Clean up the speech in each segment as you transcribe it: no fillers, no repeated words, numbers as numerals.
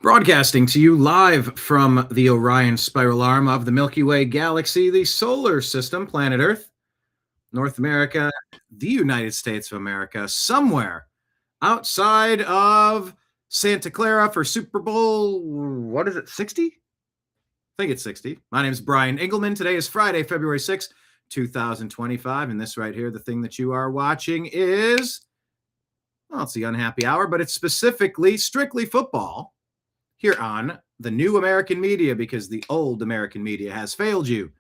Broadcasting to you live from the Orion spiral arm of the Milky Way galaxy, the solar system, planet Earth, North America, the United States of America, somewhere outside of Santa Clara for Super Bowl, what is it, 60? I think it's 60. My name is Brian Engelman. Today is Friday, February 6th, 2025, and this right here, the thing that you are watching is, well, it's the Unhappy Hour, but it's specifically strictly football here on the new American media because the old American media has failed you.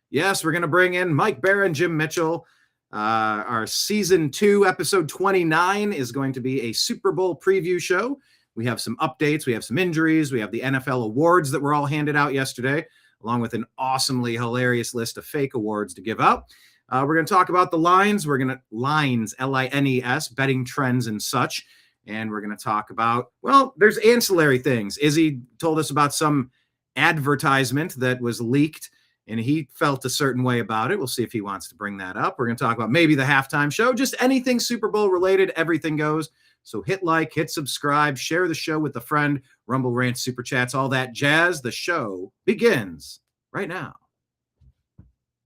Yes, we're going to bring in Mike Bara and Jim Mitchell. Our season 2, episode 29 is going to be a Super Bowl preview show. We have some updates. We have some injuries. We have the NFL awards that were all handed out yesterday, along with an awesomely hilarious list of fake awards to give out. We're going to talk about the lines. Lines, Lines, betting trends and such. And we're going to talk about, well, there's ancillary things. Izzy told us about some advertisement that was leaked, and he felt a certain way about it. We'll see if he wants to bring that up. We're going to talk about maybe the halftime show, just anything Super Bowl related, everything goes. So hit like, hit subscribe, share the show with a friend, Rumble Rant, Super Chats, all that jazz. The show begins right now.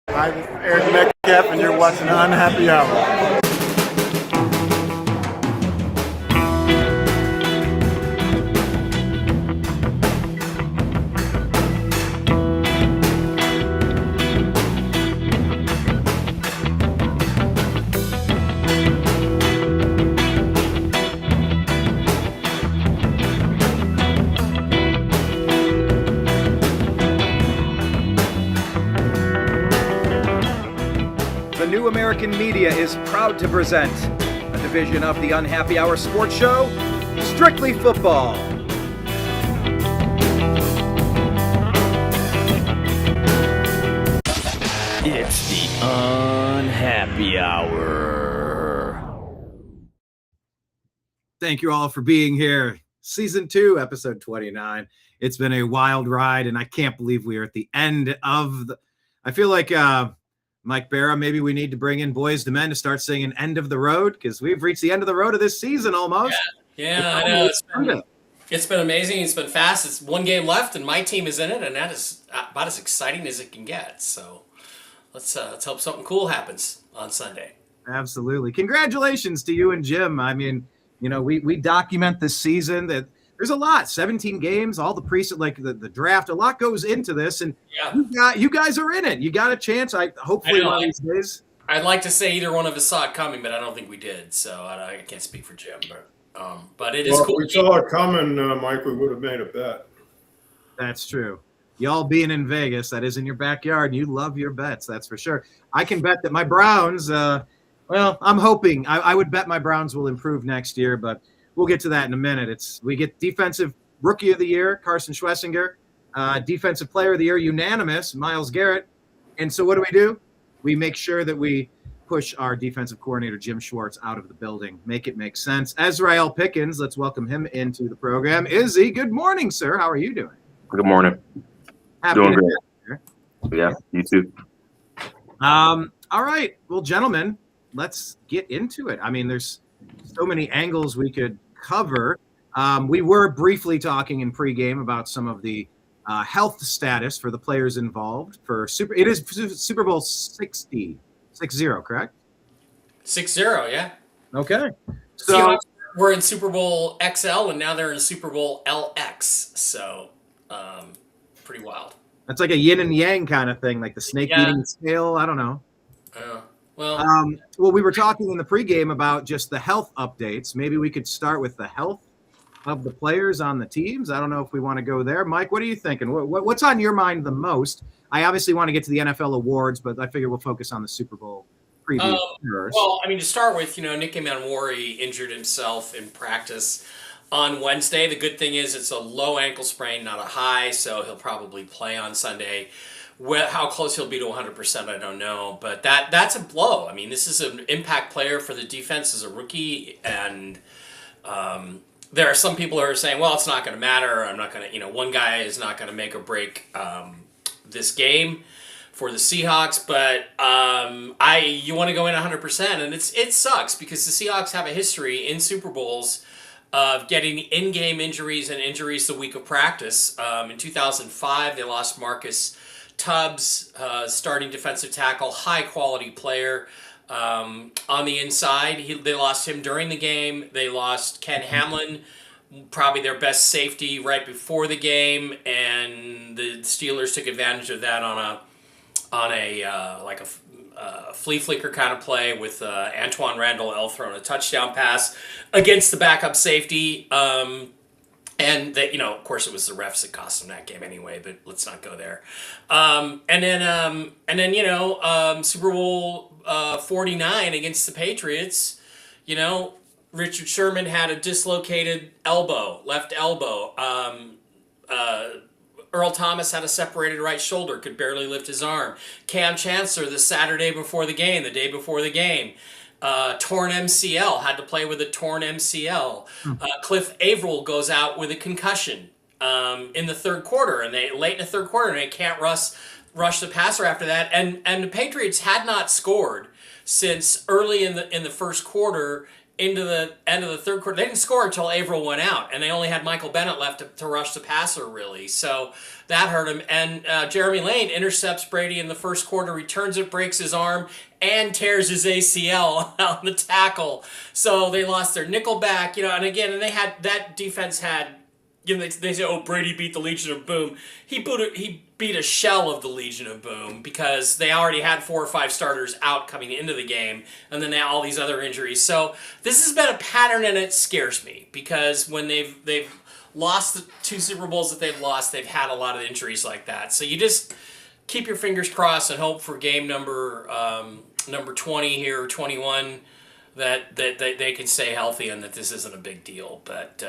I'm Aaron Metcalf, and you're watching Unhappy Hour. New American Media is proud to present a division of the Unhappy Hour sports show, Strictly Football. It's the Unhappy Hour. Thank you all for being here. Season 2, episode 29. It's been a wild ride, and I can't believe we are at the end of the... I feel like... Mike Bara, maybe we need to bring in Boys to Men to start singing End of the Road, because we've reached the end of the road of this season almost. Yeah, I know. It's been amazing. It's been fast. It's one game left, and my team is in it, and that is about as exciting as it can get. So let's hope something cool happens on Sunday. Absolutely. Congratulations to you and Jim. I mean, you know, we document this season that there's a lot, 17 games, all the like the draft, a lot goes into this, and you guys are in it. You got a chance. Hopefully one of these days. I'd like to say either one of us saw it coming, but I don't think we did. So I can't speak for Jim, but it is cool. If we saw it coming, Mike, we would have made a bet. That's true. Y'all being in Vegas, that is in your backyard, and you love your bets, that's for sure. I can bet that my Browns, well, I'm hoping. I would bet my Browns will improve next year, but we'll get to that in a minute. We get Defensive Rookie of the Year, Carson Schwesinger, Defensive Player of the Year, unanimous, Myles Garrett. And so what do? We make sure that we push our defensive coordinator, Jim Schwartz, out of the building. Make it make sense. Ez'Ryel Pickens, let's welcome him into the program. Izzy, good morning, sir. How are you doing? Good morning. Doing great. Yeah, you too. All right. Well, gentlemen, let's get into it. I mean, there's so many angles we could cover. We were briefly talking in pregame about some of the health status for the players involved for it is Super Bowl 60, correct? 60, yeah. Okay. So we're in Super Bowl XL, and now they're in Super Bowl LX. So pretty wild. That's like a yin and yang kind of thing, like the snake eating its tail. I don't know. Well, we were talking in the pregame about just the health updates. Maybe we could start with the health of the players on the teams. I don't know if we want to go there. Mike, what are you thinking? What's on your mind the most? I obviously want to get to the NFL awards, but I figure we'll focus on the Super Bowl preview first. Well, I mean, to start with, Nick Manwari injured himself in practice on Wednesday. The good thing is it's a low ankle sprain, not a high, so he'll probably play on Sunday. How close he'll be to 100%, I don't know. But that's a blow. I mean, this is an impact player for the defense as a rookie. And there are some people who are saying, well, it's not going to matter. I'm not going to, one guy is not going to make or break this game for the Seahawks. But you want to go in 100%. And it sucks because the Seahawks have a history in Super Bowls of getting in-game injuries and injuries the week of practice. In 2005, they lost Marcus Tubbs, starting defensive tackle, high-quality player. On the inside, they lost him during the game. They lost Ken Hamlin, probably their best safety right before the game, and the Steelers took advantage of that on a flea flicker kind of play with Antoine Randall throwing a touchdown pass against the backup safety. And they, of course, it was the refs that cost them that game anyway. But let's not go there. And then Super Bowl 49 against the Patriots. Richard Sherman had a dislocated left elbow. Earl Thomas had a separated right shoulder, could barely lift his arm. Cam Chancellor, the Saturday before the game, the day before the game, torn MCL, had to play with a torn MCL. Cliff Averill goes out with a concussion in the third quarter, and late in the third quarter, and they can't rush the passer after that. And the Patriots had not scored since early in the first quarter into the end of the third quarter. They didn't score until Averill went out, and they only had Michael Bennett left to rush the passer, really. So that hurt him. And Jeremy Lane intercepts Brady in the first quarter, returns it, breaks his arm, and tears his ACL on the tackle. So they lost their nickelback, and again, that defense had, they say, oh, Brady beat the Legion of Boom. He beat a shell of the Legion of Boom because they already had 4 or 5 starters out coming into the game, and then all these other injuries. So this has been a pattern, and it scares me because when they've lost the 2 Super Bowls that they've lost, they've had a lot of injuries like that. So you just keep your fingers crossed and hope for game number 20 here, or 21, that they can stay healthy and that this isn't a big deal. But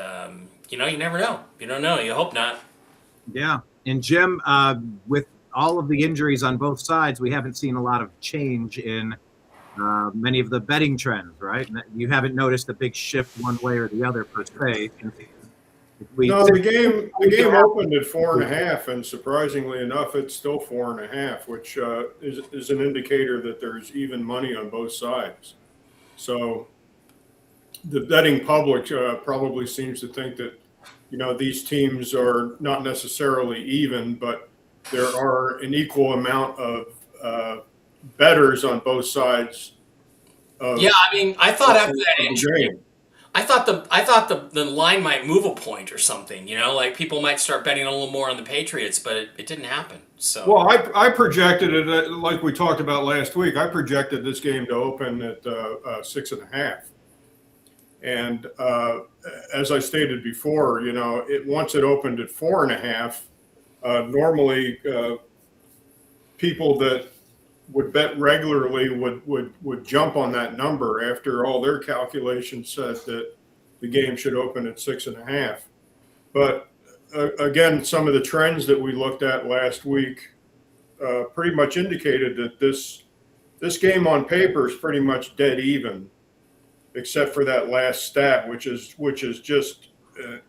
you never know. You don't know. You hope not. Yeah. And Jim, with all of the injuries on both sides, we haven't seen a lot of change in many of the betting trends, right? You haven't noticed a big shift one way or the other per se. No, the game opened at 4.5, and surprisingly enough, it's still 4.5, which is an indicator that there's even money on both sides. So the betting public probably seems to think that these teams are not necessarily even, but there are an equal amount of bettors on both sides. I thought after that injury, I thought the line might move a point or something. Like people might start betting a little more on the Patriots, but it didn't happen. So well, I projected it like we talked about last week. I projected this game to open at 6.5. And as I stated before, once it opened at 4.5, normally people that would bet regularly would jump on that number after all their calculations said that the game should open at 6.5. But again, some of the trends that we looked at last week pretty much indicated that this game on paper is pretty much dead even, except for that last stat, which is just an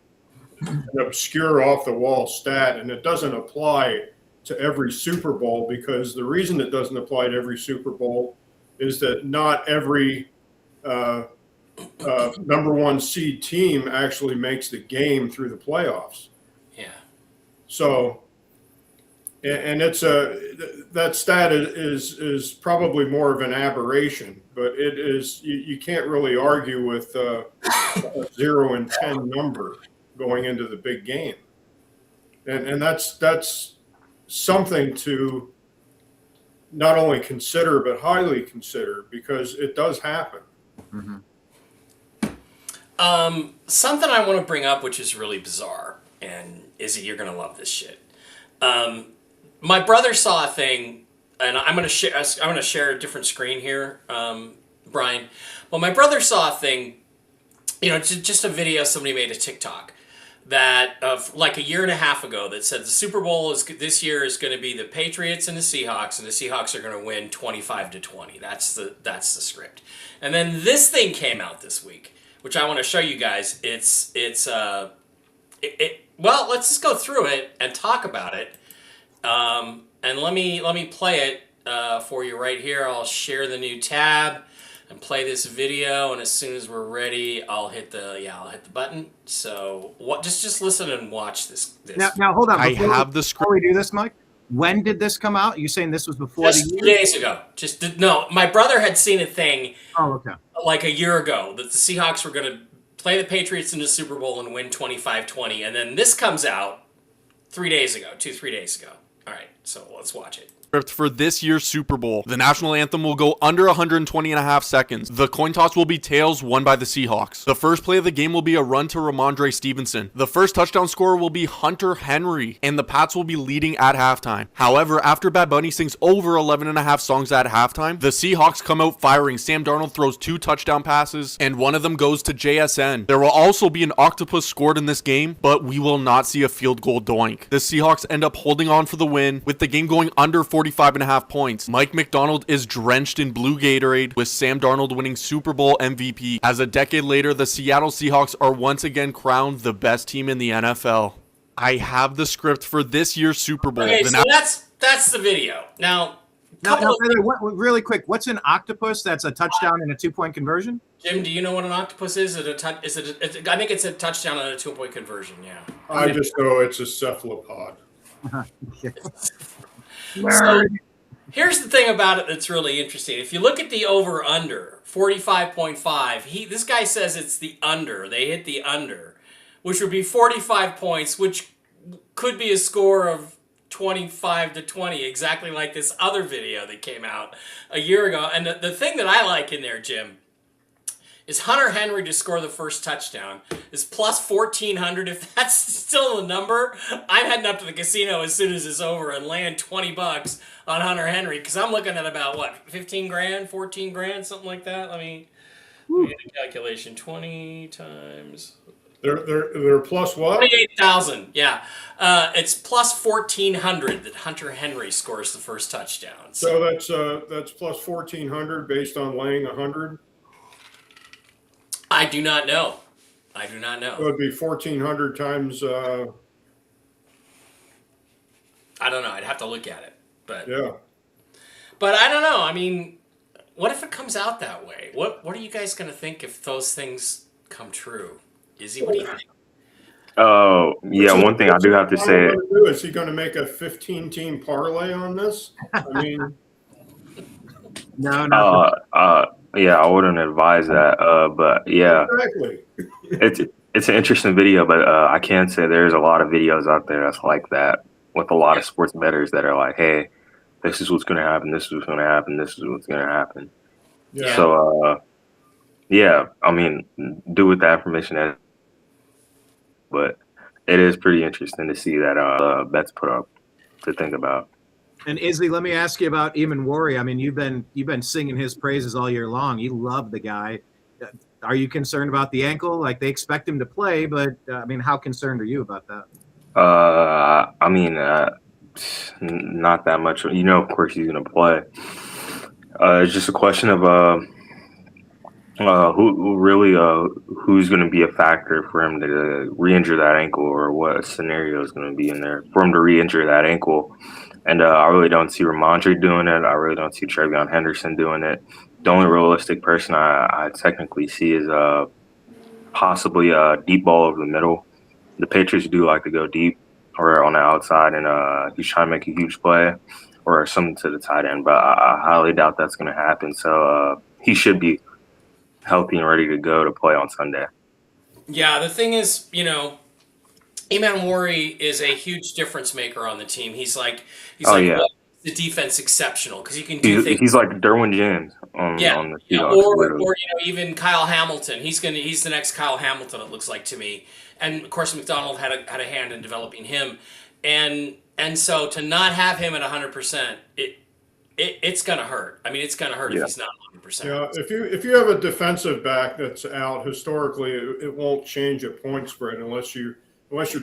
obscure off-the-wall stat, and it doesn't apply to every Super Bowl, because the reason it doesn't apply to every Super Bowl is that not every number 1 seed team actually makes the game through the playoffs. Yeah. So, and it's that stat is probably more of an aberration, but it is you can't really argue with a 0 and 10 number going into the big game, and that's something to not only consider but highly consider, because it does happen. Mm-hmm. Something I want to bring up, which is really bizarre, and Izzy, you're gonna love this shit. My brother saw a thing, and I'm gonna share a different screen here, Brian. Well, my brother saw a thing, just a video somebody made a TikTok that of like a year and a half ago that said the Super Bowl this year is going to be the Patriots and the Seahawks are going to win 25-20. That's the script. And then this thing came out this week, which I want to show you guys. Well, let's just go through it and talk about it. And let me play it for you right here. I'll share the new tab. and play this video. And as soon as we're ready, I'll hit the button. So just listen and watch this. Now hold on. I have the script. Before we do this, Mike, when did this come out? You saying this was before Just the 2 year? days ago. No, my brother had seen a thing Oh, okay. like a year ago that the Seahawks were going to play the Patriots in the Super Bowl and win 25-20. And then this comes out 3 days ago, 3 days ago. All right, so let's watch it. For this year's Super Bowl. The national anthem will go under 120 and a half seconds. The coin toss will be tails won by the Seahawks. The first play of the game will be a run to Ramondre Stevenson. The first touchdown scorer will be Hunter Henry, and the Pats will be leading at halftime. However, after Bad Bunny sings over 11 and a half songs at halftime, the Seahawks come out firing. Sam Darnold throws 2 touchdown passes, and one of them goes to JSN. There will also be an octopus scored in this game, but we will not see a field goal doink. The Seahawks end up holding on for the win, with the game going under 45 and a half points. Mike McDonald is drenched in blue Gatorade, with Sam Darnold winning Super Bowl MVP. As a decade later, the Seattle Seahawks are once again crowned the best team in the NFL. I have the script for this year's Super Bowl. Okay, so that's the video. Now, Really quick, what's an octopus? That's a touchdown and a 2-point conversion? Jim, do you know what an octopus is? I think it's a touchdown and a 2-point conversion, yeah. I just know it's a cephalopod. So, here's the thing about it that's really interesting. If you look at the over-under, 45.5, this guy says it's the under. They hit the under, which would be 45 points, which could be a score of 25-20, exactly like this other video that came out a year ago. And the thing that I like in there, Jim, is Hunter Henry to score the first touchdown is plus 1,400. If that's still the number, I'm heading up to the casino as soon as it's over and laying $20 on Hunter Henry, because I'm looking at about, what, 15 grand, 14 grand, something like that? Let me get a calculation. 20 times... They're plus what? 28,000, yeah. It's plus 1,400 that Hunter Henry scores the first touchdown. So that's plus 1,400 based on laying 100? I do not know. It would be 1,400 times. I don't know. I'd have to look at it. But yeah. But I don't know. I mean, what if it comes out that way? What are you guys going to think if those things come true? Izzy, what do you think? Oh, yeah. One thing I do have to say is he going to make a 15-team parlay on this? I mean, no. Yeah, I wouldn't advise that. But yeah, exactly. it's an interesting video, but I can say there's a lot of videos out there that's like that with a lot of sports bettors that are like, hey, this is what's going to happen. This is what's going to happen. This is what's going to happen. Yeah. So, yeah, I mean, do with that information as. But it is pretty interesting to see that bets put up to think about. And Izzy, let me ask you about Eamon Worry. I mean, you've been singing his praises all year long. You love the guy. Are you concerned about the ankle? Like, they expect him to play, but I mean, how concerned are you about that? I mean, not that much. You know, of course, he's going to play. It's just a question of who's going to be a factor for him to re-injure that ankle, or what scenario is going to be in there for him to re-injure that ankle. And I really don't see Ramondre doing it. I really don't see Trevion Henderson doing it. The only realistic person I technically see is possibly a deep ball over the middle. The Patriots do like to go deep or on the outside, and he's trying to make a huge play or something to the tight end. But I highly doubt that's going to happen. So he should be healthy and ready to go to play on Sunday. Yeah, the thing is, you know, Eamon Worry is a huge difference maker on the team. He's like well, the defense exceptional because he can do things. He's like Derwin James on the Seahawks, or you know, even Kyle Hamilton. He's the next Kyle Hamilton, it looks like to me. And of course, McDonald had a hand in developing him, and so to not have him at 100%, it's gonna hurt. I mean, it's gonna hurt if he's not 100%. Yeah, if you have a defensive back that's out, historically, it won't change a point spread unless you're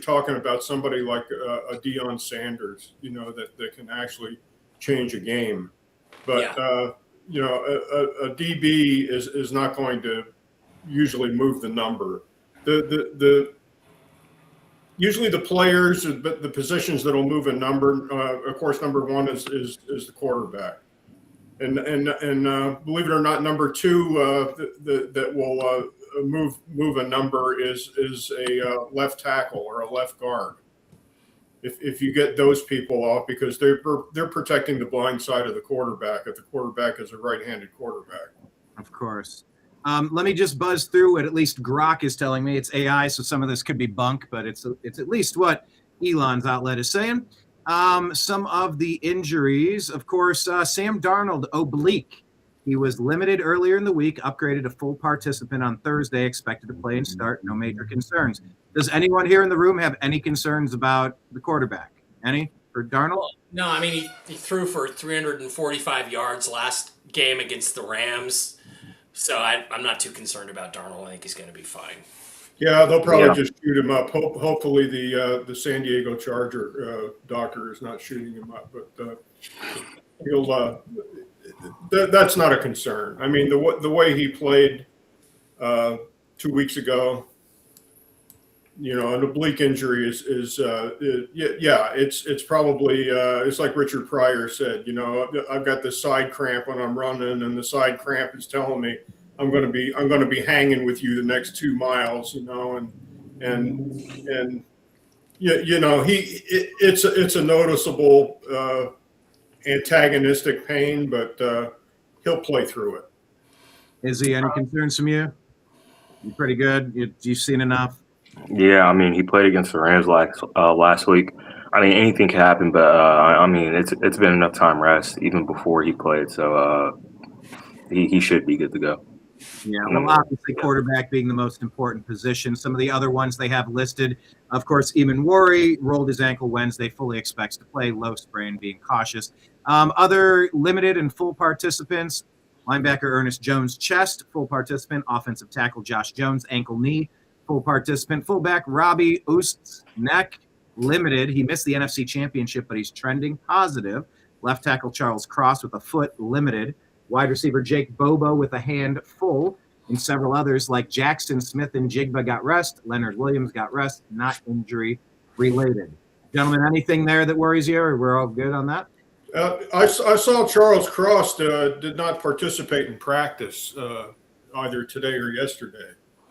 talking about somebody like a Deion Sanders, you know, that can actually change a game. But you know, a DB is not going to usually move the number. Usually the players, the positions that will move a number. Of course, number one is the quarterback. and believe it or not, number two that will move a number is a left tackle or a left guard. If you get those people off, because they're protecting the blind side of the quarterback if the quarterback is a right-handed quarterback. Of course. Let me just buzz through what at least Grok is telling me. It's AI, so some of this could be bunk, but it's at least what Elon's outlet is saying. Some of the injuries, of course, Sam Darnold, oblique. He was limited earlier in the week, upgraded to full participant on Thursday, expected to play and start, no major concerns. Does anyone here in the room have any concerns about the quarterback? Any for Darnold? No, I mean, he threw for 345 yards last game against the Rams. So I'm not too concerned about Darnold. I think he's going to be fine. Yeah, they'll probably just shoot him up. Hopefully the San Diego Charger doctor is not shooting him up, but he'll. That's not a concern. I mean, the way he played 2 weeks ago, an oblique injury is it's probably it's like Richard Pryor said. I've got this side cramp when I'm running, and the side cramp is telling me I'm going to be hanging with you the next 2 miles. It's a noticeable antagonistic pain, but he'll play through it. Is he any concerns from you? You pretty good. You've seen enough. Yeah, I mean, he played against the Rams last week. I mean, anything can happen, but I mean, it's been enough time rest even before he played, so he should be good to go. Yeah, well, obviously, quarterback being the most important position. Some of the other ones they have listed, of course, Eamon Worry rolled his ankle Wednesday, fully expects to play, low sprain, being cautious. Other limited and full participants, linebacker Ernest Jones, chest, full participant. Offensive tackle Josh Jones, ankle, knee, full participant. Fullback Robbie Oost's neck, limited. He missed the NFC Championship, but he's trending positive. Left tackle Charles Cross with a foot, limited. Wide receiver Jake Bobo with a hand, full. And several others like Jackson Smith and Jigba got rest. Leonard Williams got rest, not injury related. Gentlemen, anything there that worries you, or we're all good on that? I saw Charles Cross did not participate in practice either today or yesterday,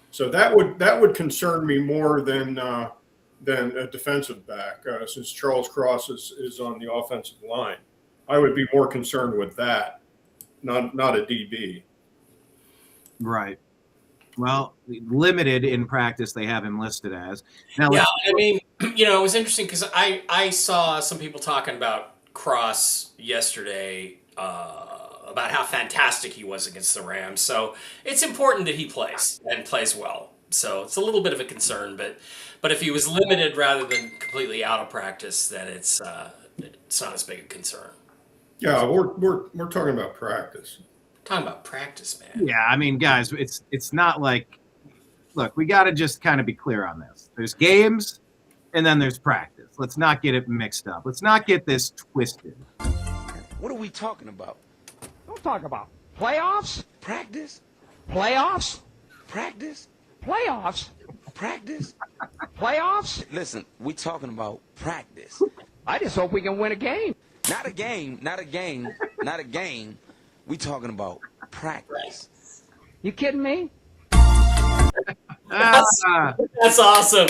so that would concern me more than a defensive back, since Charles Cross is on the offensive line. I would be more concerned with that, not a DB. Right. Well, limited in practice, they have him listed as. Now, yeah, I mean, it was interesting because I saw some people talking about Cross yesterday about how fantastic he was against the Rams. So it's important that he plays and plays well. So it's a little bit of a concern, but if he was limited rather than completely out of practice, then it's not as big a concern. Yeah, we're talking about practice. Talking about practice, man. Yeah, I mean, guys, it's not like, look, we got to just kind of be clear on this. There's games, and then there's practice. Let's not get it mixed up. Let's not get this twisted. What are we talking about? Don't talk about playoffs, Practice? playoffs, Practice? playoffs, Practice? playoffs. Listen, we talking about practice. I just hope we can win a game. Not a game, not a game, not a game. We talking about practice. You kidding me? That's awesome.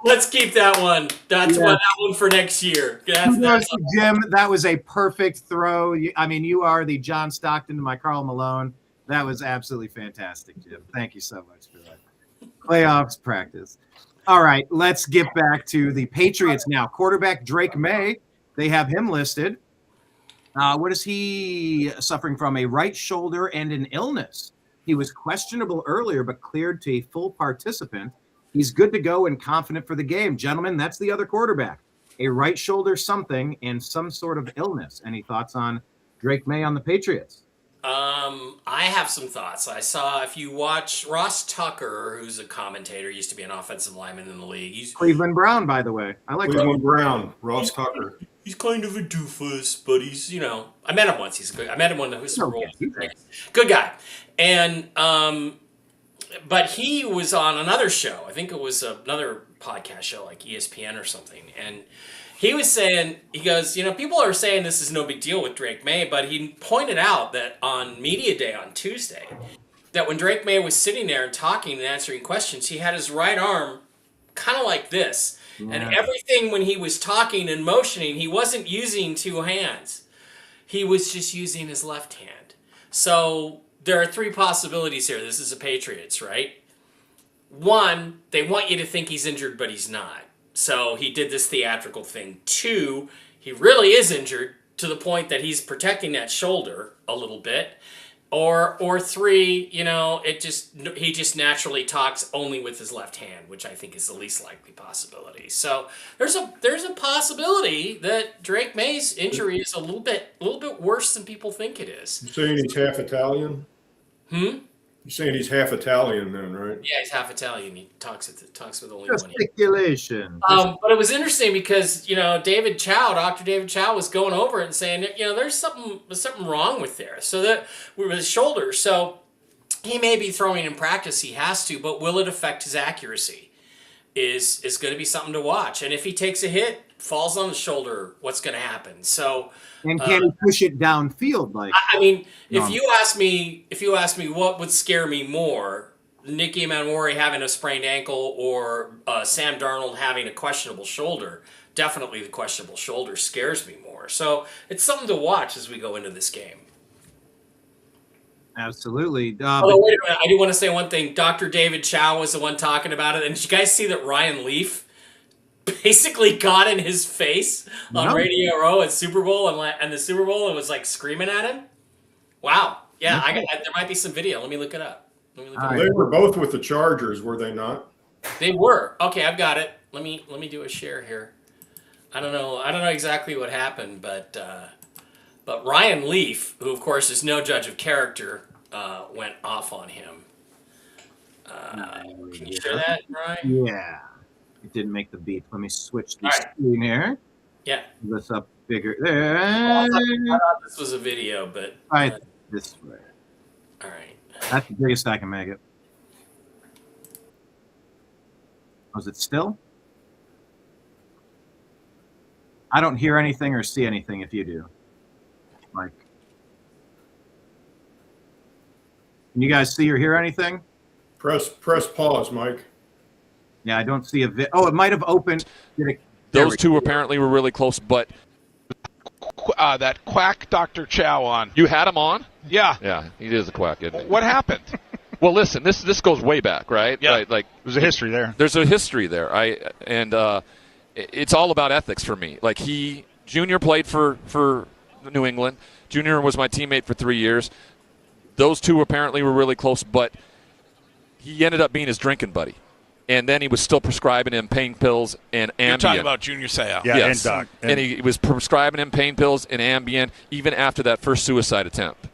Let's keep that one. That's that one for next year. That's Jim, that was a perfect throw. You are the John Stockton to my Karl Malone. That was absolutely fantastic, Jim. Thank you so much for that. Playoffs practice. All right, let's get back to the Patriots now. Quarterback Drake May, they have him listed. What is he suffering from? A right shoulder and an illness. He was questionable earlier, but cleared to a full participant. He's good to go and confident for the game. Gentlemen, that's the other quarterback. A right shoulder something and some sort of illness. Any thoughts on Drake May on the Patriots? I have some thoughts. I saw, if you watch Ross Tucker, who's a commentator, used to be an offensive lineman in the league. He's Cleveland Brown, by the way. I like Cleveland Brown, Ross Tucker. He's kind of a doofus, but he's, I met him once. He's good. I met him when he was good guy. And, but he was on another show. I think it was another podcast show like ESPN or something. He was saying, he goes, people are saying this is no big deal with Drake May, but he pointed out that on Media Day on Tuesday, that when Drake May was sitting there and talking and answering questions, he had his right arm kind of like this. Yeah. And everything when he was talking and motioning, he wasn't using two hands. He was just using his left hand. So there are three possibilities here. This is the Patriots, right? One, they want you to think he's injured, but he's not. So he did this theatrical thing. Two, he really is injured to the point that he's protecting that shoulder a little bit. Or three, he just naturally talks only with his left hand, which I think is the least likely possibility. So there's a possibility that Drake May's injury is a little bit worse than people think it is. You saying he's half Italian? You're saying he's half Italian then, right? Yeah, he's half Italian. He talks with only gesticulation. But it was interesting because Dr. David Chow was going over it and saying there's something wrong with there. So that with his shoulder. So he may be throwing in practice. He has to, but will it affect his accuracy? Is going to be something to watch. And if he takes a hit, falls on the shoulder, what's going to happen? So. And can he push it downfield? If you ask me what would scare me more, Nicky Manwari having a sprained ankle or Sam Darnold having a questionable shoulder, definitely the questionable shoulder scares me more. So it's something to watch as we go into this game. Absolutely. Wait a minute. I do want to say one thing. Dr. David Chow was the one talking about it. And did you guys see that Ryan Leaf basically got in his face on Radio Row at Super Bowl and the Super Bowl and was screaming at him? Wow. Yeah, there might be some video. Let me look it up. They were both with the Chargers, were they not? They were. Okay, I've got it. Let me do a share here. I don't know exactly what happened, but Ryan Leaf, who of course is no judge of character, went off on him. Can you share that, Ryan? Yeah. It didn't make the beat. Let me switch the screen here. Yeah. This up bigger there. I thought this was a video, but this way. All right. That's the biggest I can make it. Was it still? I don't hear anything or see anything if you do. Mike. Can you guys see or hear anything? Press pause, Mike. Yeah, I don't see a Oh, it might have opened. Those two apparently were really close, but that quack Dr. Chow on. You had him on? Yeah. Yeah, he is a quack, isn't he? What happened? Well, listen, this goes way back, right? Yeah. Right, there's a history there. There's a history there. It's all about ethics for me. Junior played for New England. Junior was my teammate for 3 years. Those two apparently were really close, but he ended up being his drinking buddy. And then he was still prescribing him pain pills and Ambien. You're talking about Junior Seau. Yeah, yes. And Doc. And he was prescribing him pain pills and Ambien even after that first suicide attempt.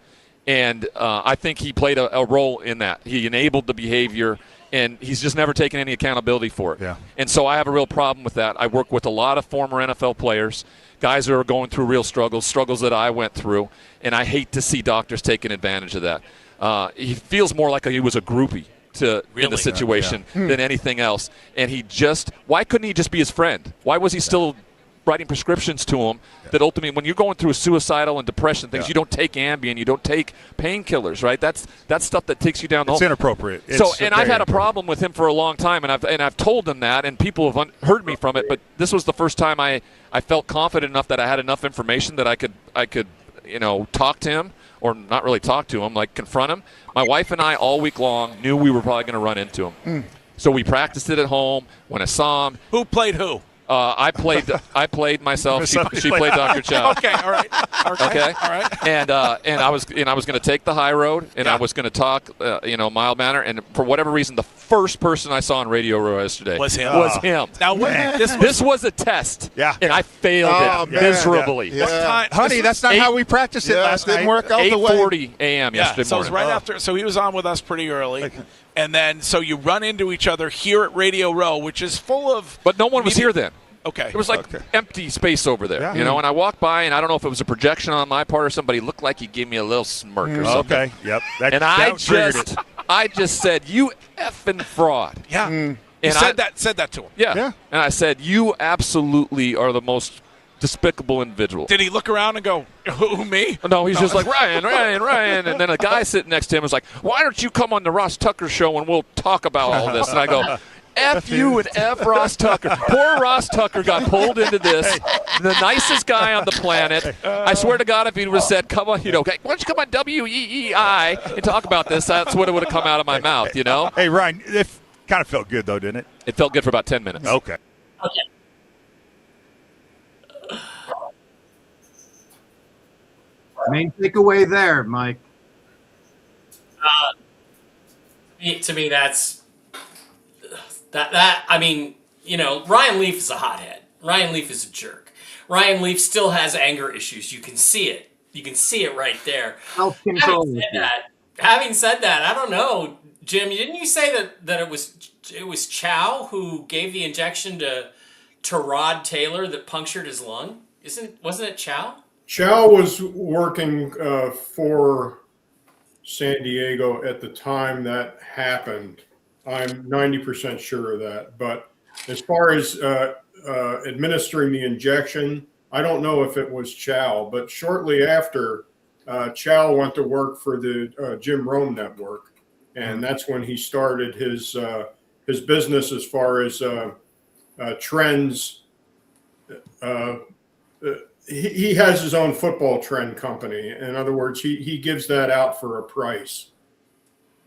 And I think he played a role in that. He enabled the behavior, and he's just never taken any accountability for it. Yeah. And so I have a real problem with that. I work with a lot of former NFL players, guys who are going through real struggles that I went through, and I hate to see doctors taking advantage of that. He feels more like he was a groupie in the situation than anything else. And why couldn't he just be his friend? Why was he still writing prescriptions to him that ultimately, when you're going through a suicidal and depression things, you don't take Ambien, you don't take painkillers, right? That's stuff that takes you down the hole. It's inappropriate. I've had a problem with him for a long time, and I've told him that, and people have heard me from it, but this was the first time I felt confident enough that I had enough information that I could talk to him, or not really talk to him, confront him. My wife and I all week long knew we were probably going to run into him. So we practiced it at home. When I saw him. Who played who? I played myself. She played Dr. Chow. Okay, all right. Okay, all right. And I was going to take the high road, and I was going to talk, mild manner. And for whatever reason, the first person I saw on Radio Row yesterday was him. Now this was a test. Yeah. And I failed it miserably. Yeah. What time? Honey, that's not how we practiced it last night. Didn't work out the way. 8:40 a.m. yesterday So it morning. was right after. So he was on with us pretty early. And then, so you run into each other here at Radio Row, which is full of. But no one was here then. Okay. There was empty space over there, and I walked by, and I don't know if it was a projection on my part or somebody looked like he gave me a little smirk or something. Okay. Yep. I just said, "You effing fraud." Yeah. And said that to him. Yeah. And I said, you absolutely are the most despicable individual. Did he look around and go, who, me? No, he's just like, Ryan. And then a guy sitting next to him was like, why don't you come on the Ross Tucker show and we'll talk about all this? And I go, F you and F Ross Tucker. Poor Ross Tucker got pulled into this. The nicest guy on the planet. I swear to God, if he would have said, come on, why don't you come on WEEI and talk about this, that's what it would have come out of my mouth, Hey, Ryan, it kind of felt good, though, didn't it? It felt good for about 10 minutes. Okay. Main takeaway there, Mike. To me, that's that. I mean, Ryan Leaf is a hothead. Ryan Leaf is a jerk. Ryan Leaf still has anger issues. You can see it. You can see it right there. Having said that, I don't know, Jim. Didn't you say that it was Chow who gave the injection to Rod Taylor that punctured his lung? Wasn't it Chow? Chow was working for San Diego at the time that happened. I'm 90% sure of that. But as far as administering the injection, I don't know if it was Chow. But shortly after, Chow went to work for the Jim Rome Network, and that's when he started his business as far as trends. He has his own football trend company. In other words, he gives that out for a price,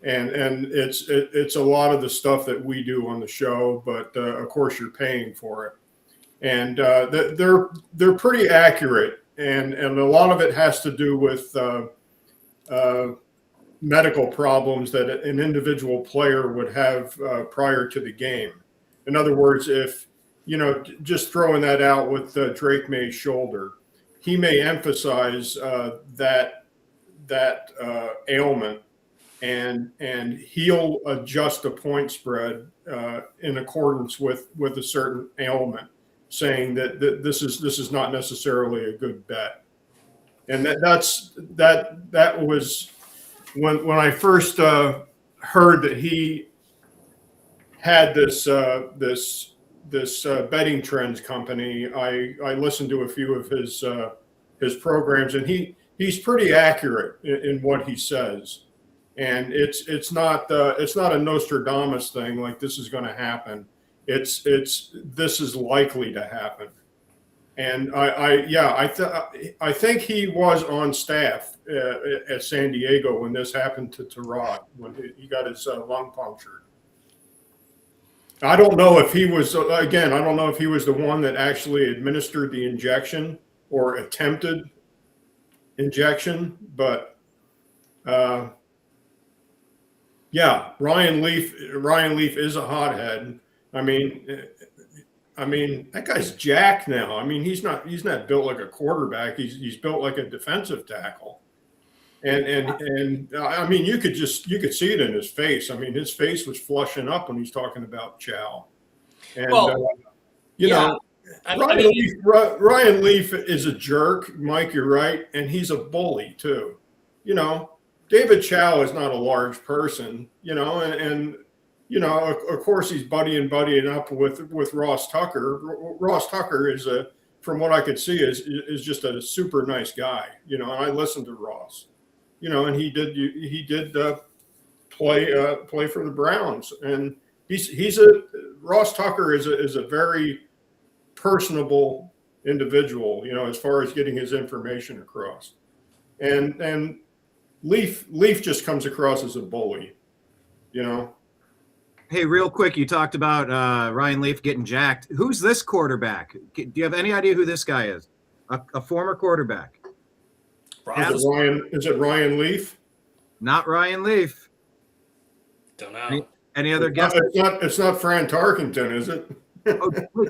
and it's a lot of the stuff that we do on the show, but of course you're paying for it, and they're pretty accurate, and a lot of it has to do with medical problems that an individual player would have prior to the game. In other words, if just throwing that out with Drake May's shoulder, he may emphasize that ailment, and he'll adjust a point spread in accordance with a certain ailment, saying that this is not necessarily a good bet. And that was when I first heard that he had this betting trends company. I listened to a few of his programs, and he's pretty accurate in what he says. And it's not a Nostradamus thing like this is going to happen. This is likely to happen. And I think he was on staff at San Diego when this happened to Rod, when he got his lung punctured. I don't know if he was, again, I don't know if he was the one that actually administered the injection or attempted injection, but Ryan Leaf is a hothead. I mean, that guy's jacked now. I mean, he's not built like a quarterback. He's built like a defensive tackle. And I mean, you could see it in his face. I mean, his face was flushing up when he's talking about Chow. And Ryan Leaf is a jerk, Mike. You're right, and he's a bully too. David Chow is not a large person. And of course he's buddying up with Ross Tucker. Ross Tucker is from what I could see is just a super nice guy. And I listened to Ross. And he did play for the Browns, and Ross Tucker is a very personable individual, as far as getting his information across, and Leaf just comes across as a bully, Hey, real quick, you talked about Ryan Leaf getting jacked. Who's this quarterback? Do you have any idea who this guy is? A former quarterback. Is it Ryan Leaf? Not Ryan Leaf. Don't know. Any other guesses? It's not Fran Tarkenton, is it?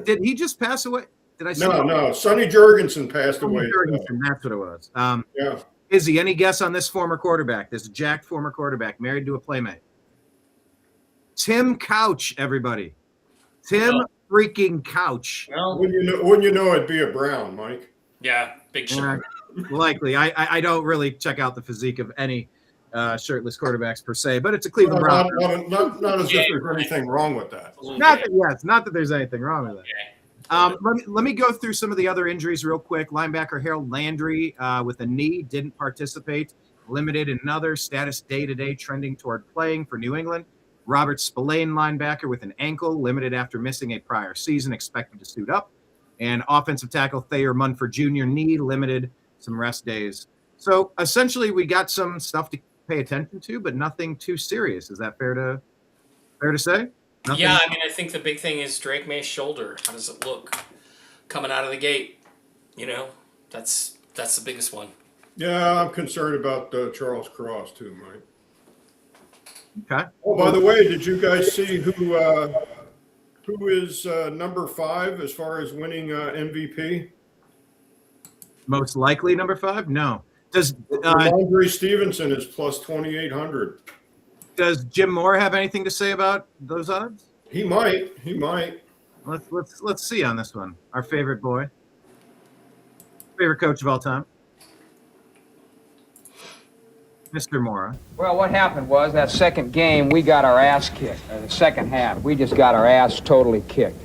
Did he just pass away? Did I see? No. Sonny Jurgensen passed away. Jurgensen, that's what it was. Yeah. Izzy, any guess on this former quarterback? This jacked former quarterback, married to a playmate. Tim Couch, everybody. Tim freaking Couch. Well, wouldn't you know it'd be a Brown, Mike? Yeah, big shot. Likely. I don't really check out the physique of any shirtless quarterbacks per se, but it's a Cleveland Browns. Not as if there's anything wrong with that. Not that there's anything wrong with it. Let me go through some of the other injuries real quick. Linebacker Harold Landry with a knee didn't participate. Limited in another. Status day-to-day trending toward playing for New England. Robert Spillane, linebacker with an ankle, limited after missing a prior season, expected to suit up. And offensive tackle Thayer Munford Jr., knee, limited, some rest days. So essentially we got some stuff to pay attention to, but nothing too serious. Is that fair to say? Nothing? Yeah, I mean, I think the big thing is Drake May's shoulder. How does it look coming out of the gate? You know, that's the biggest one. Yeah, I'm concerned about Charles Cross too, Mike. Okay. Oh, by the way, did you guys see who is number 5 as far as winning MVP? Most likely number 5? No. Does Andre Stevenson is plus 2,800. Does Jim Moore have anything to say about those odds? He might. Let's see on this one. Our favorite boy, favorite coach of all time, Mr. Moore. Well, what happened was that second game, we got our ass kicked. The second half, we just got our ass totally kicked.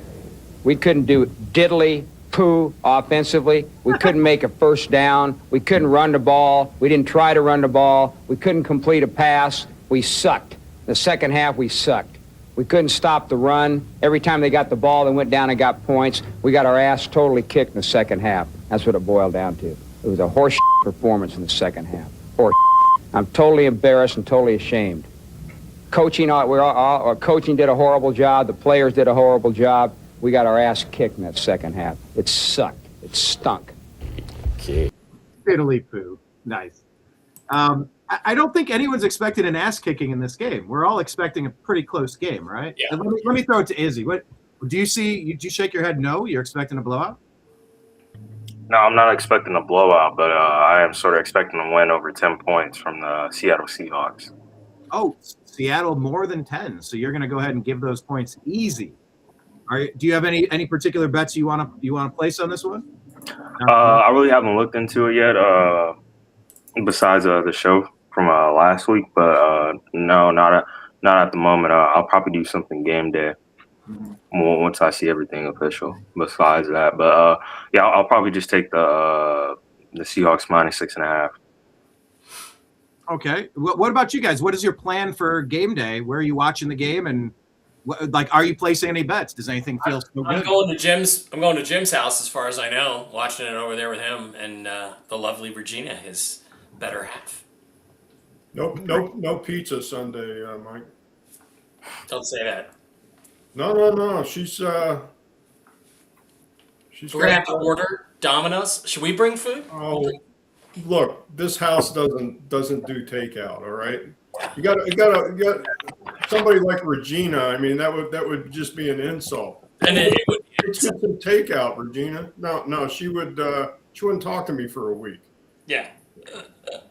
We couldn't do diddly poo offensively. We couldn't make a first down. We couldn't run the ball. We didn't try to run the ball. We couldn't complete a pass. We sucked. The second half, we sucked. We couldn't stop the run. Every time they got the ball, they went down and got points. We got our ass totally kicked in the second half. That's what it boiled down to. It was a horse performance in the second half. Horse. I'm totally embarrassed and totally ashamed. Coaching did a horrible job. The players did a horrible job. We got our ass kicked in that second half. It sucked. It stunk. Okay. Fiddly poo. Nice. I don't think anyone's expecting an ass kicking in this game. We're all expecting a pretty close game, right? Yeah. Let me throw it to Izzy. What do you see? Do you shake your head no? You're expecting a blowout? No, I'm not expecting a blowout, but I am sort of expecting a win over 10 points from the Seattle Seahawks. Oh, Seattle more than 10. So you're going to go ahead and give those points easy. Do you have any particular bets you want to place on this one? I really haven't looked into it yet. Besides the show from last week, but no, not at the moment. I'll probably do something game day once I see everything official. Besides that, but yeah, I'll probably just take the Seahawks -6.5. Okay. What about you guys? What is your plan for game day? Where are you watching the game, and are you placing any bets? Does anything feel so good? I'm going to Jim's house, as far as I know, watching it over there with him and the lovely Regina, his better half. No pizza Sunday, Mike. Don't say that. No. She's We're gonna have to order Domino's. Should we bring food? Oh, look, this house doesn't do takeout. All right, you got somebody like Regina. I mean, that would just be an insult. And it would. Let's get some takeout, Regina. No, she wouldn't talk to me for a week. Yeah.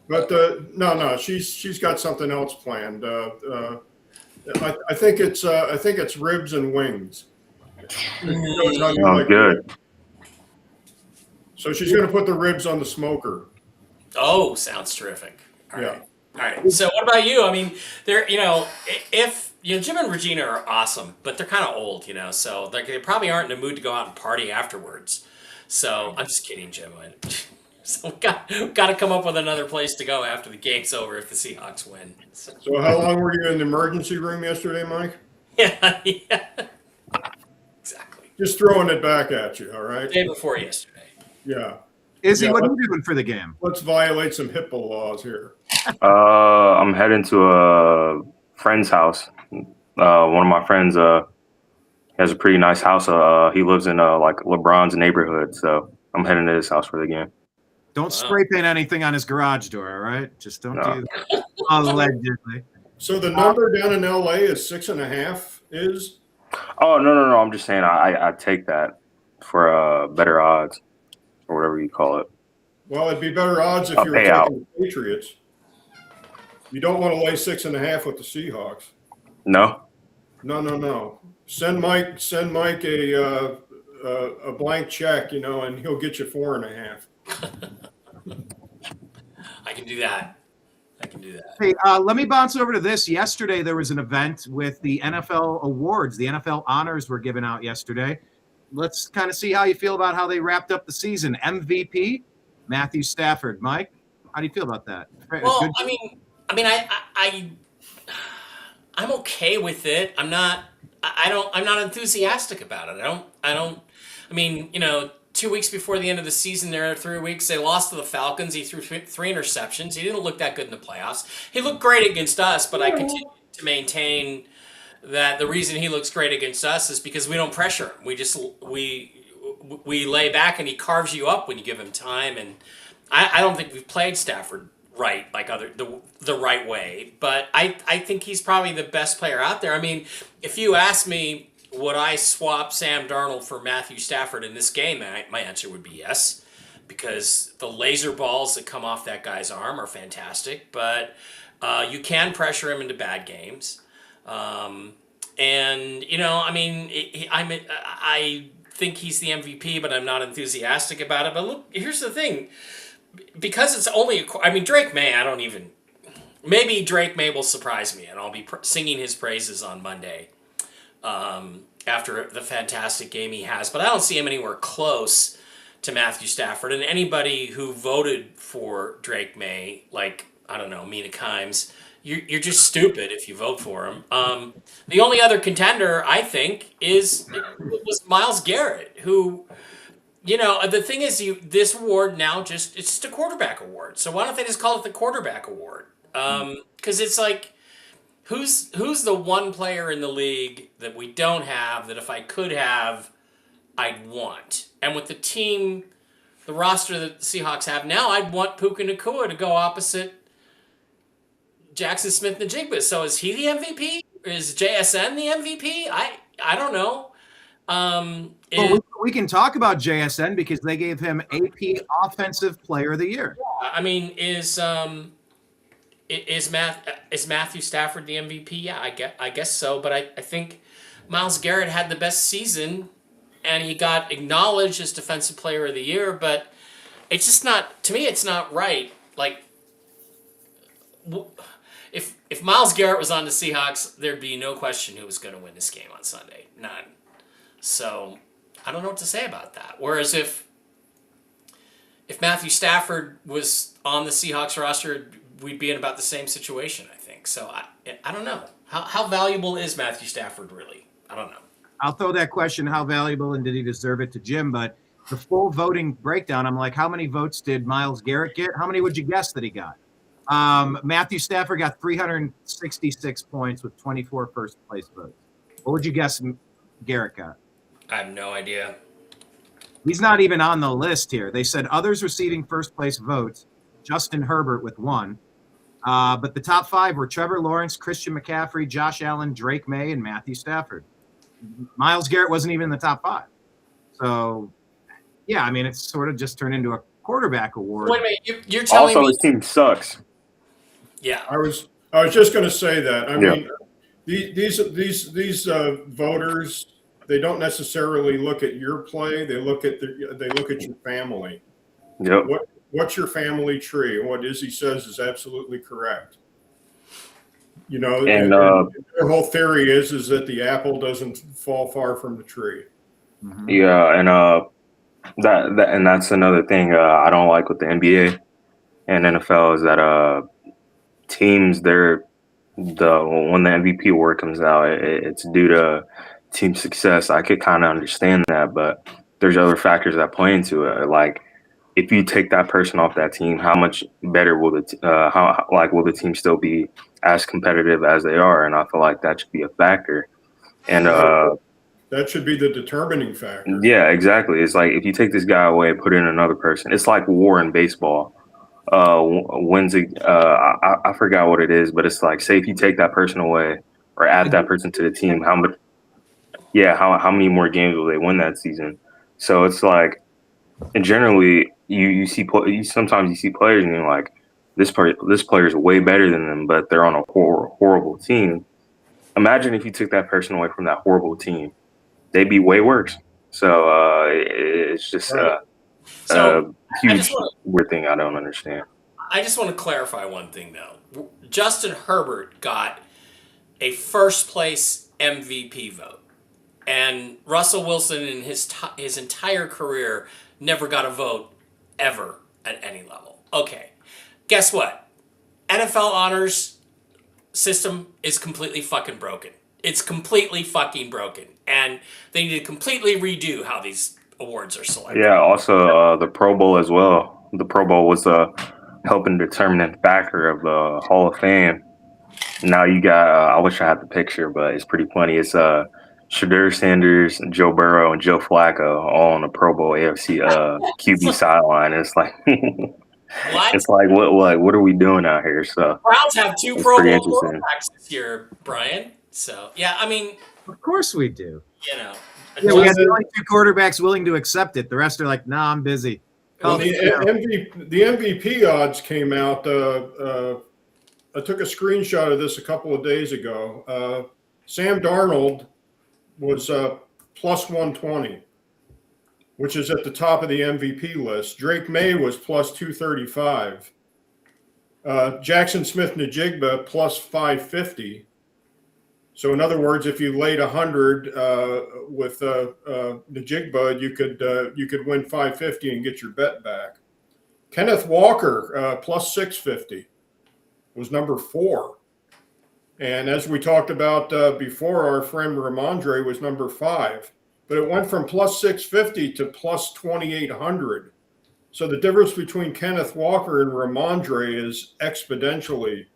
But no, she's got something else planned. I think it's ribs and wings. Oh, good. So she's going to put the ribs on the smoker. Oh, sounds terrific. All Yeah. right. All right. So what about you? I mean, Jim and Regina are awesome, but they're kind of old, so they probably aren't in the mood to go out and party afterwards. So I'm just kidding, Jim. So we got to come up with another place to go after the game's over if the Seahawks win. So how long were you in the emergency room yesterday, Mike? Yeah. Exactly. Just throwing it back at you, all right? The day before yesterday. Yeah. Izzy, what are you doing for the game? Let's violate some HIPAA laws here. I'm heading to a friend's house. One of my friends has a pretty nice house. He lives in like LeBron's neighborhood, so I'm heading to his house for the game. Don't spray paint anything on his garage door, all right? Just don't do that. Allegedly. So the number down in LA is 6.5 is? Oh, no. I'm just saying I take that for better odds or whatever you call it. Well, it'd be better odds if you were taking the Patriots. You don't want to lay 6.5 with the Seahawks. No. No. Send Mike a blank check, and he'll get you 4.5. I can do that. can do that. Hey, let me bounce over to this. Yesterday, there was an event with the NFL awards. The NFL honors were given out yesterday. Let's kind of see how you feel about how they wrapped up the season. MVP, Matthew Stafford. Mike, how do you feel about that? Well, Good. I'm okay with it. I'm not enthusiastic about it. I mean, 2 weeks before the end of the season, there 3 weeks, they lost to the Falcons. He threw 3 interceptions. He didn't look that good in the playoffs. He looked great against us, but I continue to maintain that the reason he looks great against us is because we don't pressure him. We lay back and he carves you up when you give him time. And I don't think we've played Stafford right, like the right way. But I think he's probably the best player out there. I mean, if you ask me, would I swap Sam Darnold for Matthew Stafford in this game, my answer would be yes, because the laser balls that come off that guy's arm are fantastic. But you can pressure him into bad games. I think he's the MVP, but I'm not enthusiastic about it. But look, here's the thing. Because it's only Drake May, maybe Drake May will surprise me, and I'll be singing his praises on Monday after the fantastic game he has. But I don't see him anywhere close to Matthew Stafford. And anybody who voted for Drake May, like, I don't know, Mina Kimes, you're just stupid if you vote for him. The only other contender, I think, was Myles Garrett, who... the thing is, this award now it's just a quarterback award. So why don't they just call it the quarterback award? Because it's like, who's the one player in the league that we don't have that if I could have, I'd want? And with the roster that the Seahawks have now, I'd want Puka Nacua to go opposite Jackson Smith-Njigba. So is he the MVP? Is JSN the MVP? I don't know. Well, we can talk about JSN because they gave him AP Offensive Player of the Year. Yeah, I mean, is Matthew Stafford the MVP? Yeah, I guess so. But I think Myles Garrett had the best season, and he got acknowledged as Defensive Player of the Year. But it's just not, to me, it's not right. Like, if Myles Garrett was on the Seahawks, there'd be no question who was going to win this game on Sunday. None. So I don't know what to say about that. Whereas if Matthew Stafford was on the Seahawks roster, we'd be in about the same situation, I think. So I don't know. How valuable is Matthew Stafford really? I don't know. I'll throw that question, how valuable and did he deserve it, to Jim, but the full voting breakdown, I'm like, how many votes did Myles Garrett get? How many would you guess that he got? Matthew Stafford got 366 points with 24 first-place votes. What would you guess Garrett got? I have no idea. He's not even on the list here. They said others receiving first-place votes, Justin Herbert with 1. But the top 5 were Trevor Lawrence, Christian McCaffrey, Josh Allen, Drake May, and Matthew Stafford. Myles Garrett wasn't even in the top 5. So, yeah, I mean, it's sort of just turned into a quarterback award. Wait a minute, you're telling me... Also, his team sucks. Yeah. I was just going to say that. I mean, these voters, they don't necessarily look at your play. They look at your family. Yep. What's your family tree? And what Izzy says is absolutely correct. And their whole theory is that the apple doesn't fall far from the tree. Mm-hmm. Yeah, and that's another thing I don't like with the NBA and NFL is that teams, when the MVP award comes out, it's due to team success. I could kind of understand that, but there's other factors that play into it. Like, if you take that person off that team, how much better will will the team still be as competitive as they are? And I feel like that should be a factor. And that should be the determining factor. Yeah, exactly. It's like if you take this guy away and put in another person, it's like war in baseball. I forgot what it is, but it's like, say if you take that person away or add that person to the team, how many more games will they win that season? So it's like, and generally sometimes you see players and you're like, this player is way better than them, but they're on a horrible team. Imagine if you took that person away from that horrible team, they'd be way worse. So it's just a huge weird thing I don't understand. I just want to clarify one thing, though. Justin Herbert got a first place MVP vote, and Russell Wilson in his entire career never got a vote ever at any level. Okay, guess what? NFL honors system is completely fucking broken. It's completely fucking broken, and they need to completely redo how these awards are selected. Yeah, also the Pro Bowl as well. The Pro Bowl was helping determining factor of the Hall of Fame. Now you got, I wish I had the picture, but it's pretty funny. It's Shadur Sanders, Joe Burrow, and Joe Flacco all on the Pro Bowl AFC QB sideline. It's like, it's like what are we doing out here? So Browns have 2 Pro Bowl quarterbacks this year, Brian. So yeah, I mean, of course we do. You know, yeah, we got the only 2 quarterbacks willing to accept it. The rest are like, nah, I'm busy. Well, the MVP odds came out. I took a screenshot of this a couple of days ago. Sam Darnold was plus 120, which is at the top of the MVP list. Drake May was plus 235. Jackson Smith-Njigba plus 550. So in other words, if you laid 100 with Njigba, you could win 550 and get your bet back. Kenneth Walker plus 650 was number 4, and as we talked about before, our friend Ramondre was number 5. But it went from plus 650 to plus 2,800. So the difference between Kenneth Walker and Ramondre is exponentially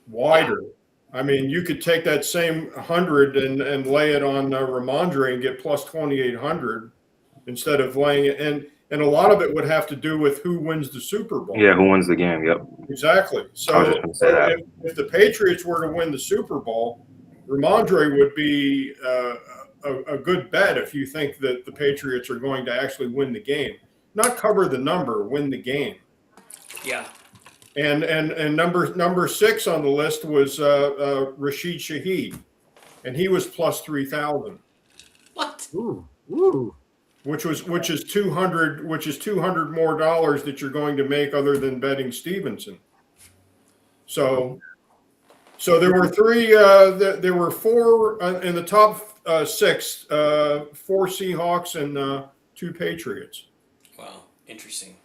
wider. I mean, you could take that same 100 and lay it on Ramondre and get plus 2,800 instead of laying it. And a lot of it would have to do with who wins the Super Bowl. Yeah, who wins the game? Yep. Exactly. So if the Patriots were to win the Super Bowl, Ramondre would be a good bet if you think that the Patriots are going to actually win the game. Not cover the number, win the game. Yeah. And number 6 on the list was Rashid Shaheed, and he was plus 3,000. What? Ooh. Which is 200 more dollars that you're going to make other than betting Stevenson. So there were 4 in the top 6, 4 Seahawks and 2 Patriots. Wow, interesting.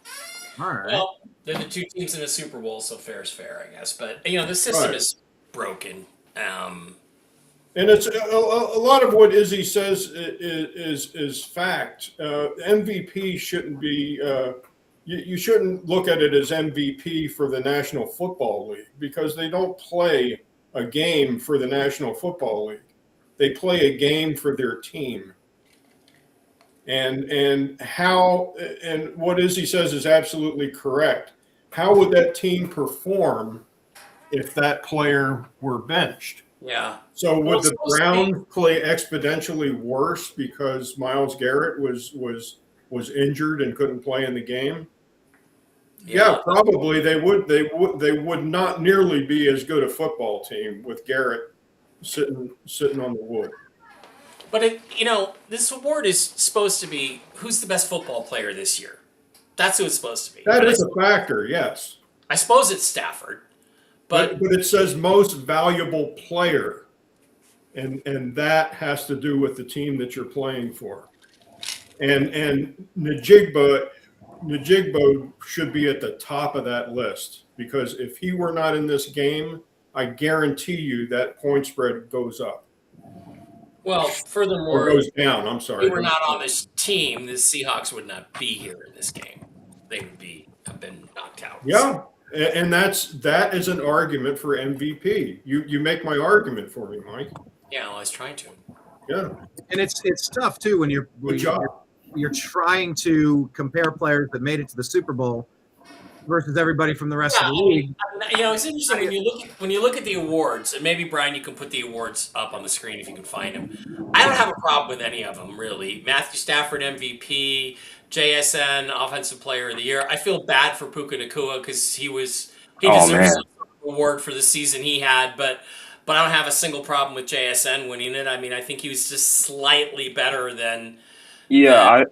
All right. Well, they're the 2 teams in a Super Bowl, so fair is fair, I guess. But the system is broken. And it's a lot of what Izzy says is fact. MVP shouldn't be. You shouldn't look at it as MVP for the National Football League, because they don't play a game for the National Football League. They play a game for their team. And what Izzy says is absolutely correct. How would that team perform if that player were benched? Yeah. So would the Browns play exponentially worse because Myles Garrett was injured and couldn't play in the game? Yeah, probably they would. They would not nearly be as good a football team with Garrett sitting on the wood. But this award is supposed to be who's the best football player this year. That's who it's supposed to be. That is a factor, yes. I suppose it's Stafford. But it says most valuable player, and that has to do with the team that you're playing for. And Njigba should be at the top of that list, because if he were not in this game, I guarantee you that point spread goes up. Well, furthermore, or goes down. I'm sorry. If we were not on this team, the Seahawks would not be here in this game. They would have been knocked out. Yeah. And that is an argument for MVP. You make my argument for me, Mike. Yeah, well, I was trying to. Yeah, and it's tough too when you're trying to compare players that made it to the Super Bowl versus everybody from the rest of the league. It's interesting when you look at the awards, and maybe Brian, you can put the awards up on the screen if you can find them. I don't have a problem with any of them really. Matthew Stafford MVP. JSN Offensive Player of the Year. I feel bad for Puka Nacua because he deserves an award for the season he had, but I don't have a single problem with JSN winning it. I mean, I think he was just slightly better than. Yeah,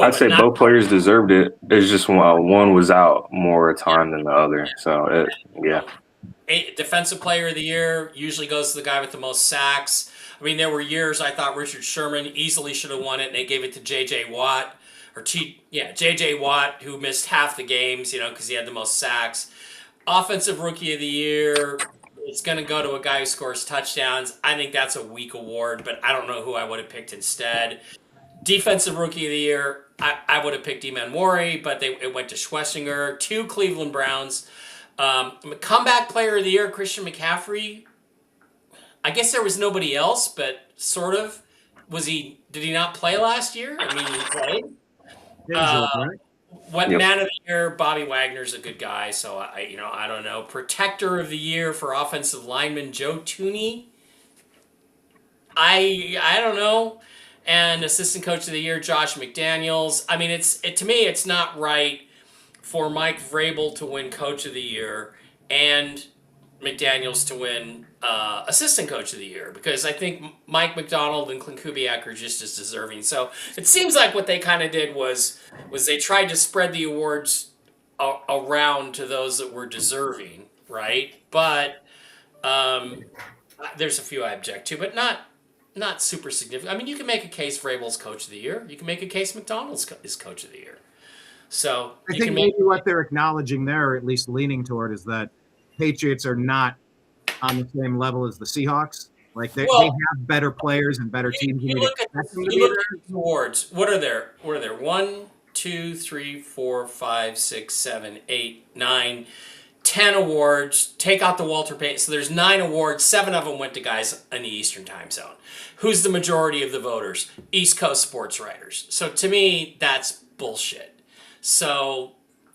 I'd say both players deserved it. It's just one was out more time than the other. So, yeah. Defensive player of the year usually goes to the guy with the most sacks. I mean, there were years I thought Richard Sherman easily should have won it, and they gave it to J.J. Watt. J.J. Watt, who missed half the games, because he had the most sacks. Offensive Rookie of the Year, it's going to go to a guy who scores touchdowns. I think that's a weak award, but I don't know who I would have picked instead. Defensive Rookie of the Year, I would have picked Eman, but it went to Schwesinger. 2 Cleveland Browns. Comeback Player of the Year, Christian McCaffrey. I guess there was nobody else, but sort of. Did he not play last year? I mean, he played. Man of the Year, Bobby Wagner's a good guy, so I don't know. Protector of the Year for offensive lineman Joe Tooney. I don't know. And Assistant Coach of the Year, Josh McDaniels. I mean, to me, it's not right for Mike Vrabel to win Coach of the Year and McDaniels to win Assistant Coach of the Year, because I think Mike McDonald and Clint Kubiak are just as deserving. So it seems like what they kind of did was they tried to spread the awards around to those that were deserving, right? But there's a few I object to, but not super significant. I mean, you can make a case Vrabel's Coach of the Year. You can make a case McDonald's is Coach of the Year. So I think maybe what they're acknowledging there, or at least leaning toward, is that Patriots are not on the same level as the Seahawks. Like they have better players and better teams. You look at the awards. What are there? 1, 2, 3, 4, 5, 6, 7, 8, 9, 10 awards. Take out the Walter Payton. So there's 9 awards. 7 of them went to guys in the Eastern Time Zone. Who's the majority of the voters? East Coast sports writers. So to me, that's bullshit. So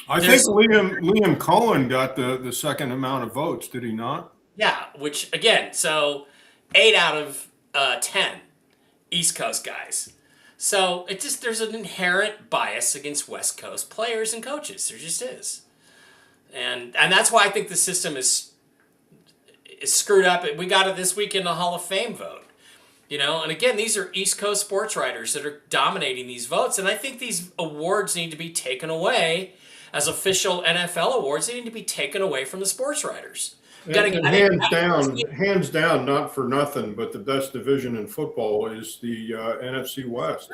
I think Liam Cohen got the second amount of votes, did he not? Yeah, which again, so 8 out of 10 East Coast guys. So there's an inherent bias against West Coast players and coaches. There just is, and that's why I think the system is screwed up. We got it this week in the Hall of Fame vote. And again, these are East Coast sports writers that are dominating these votes, and I think these awards need to be taken away as official NFL awards. They need to be taken away from the sports writers. Hands down, not for nothing, but the best division in football is the NFC West.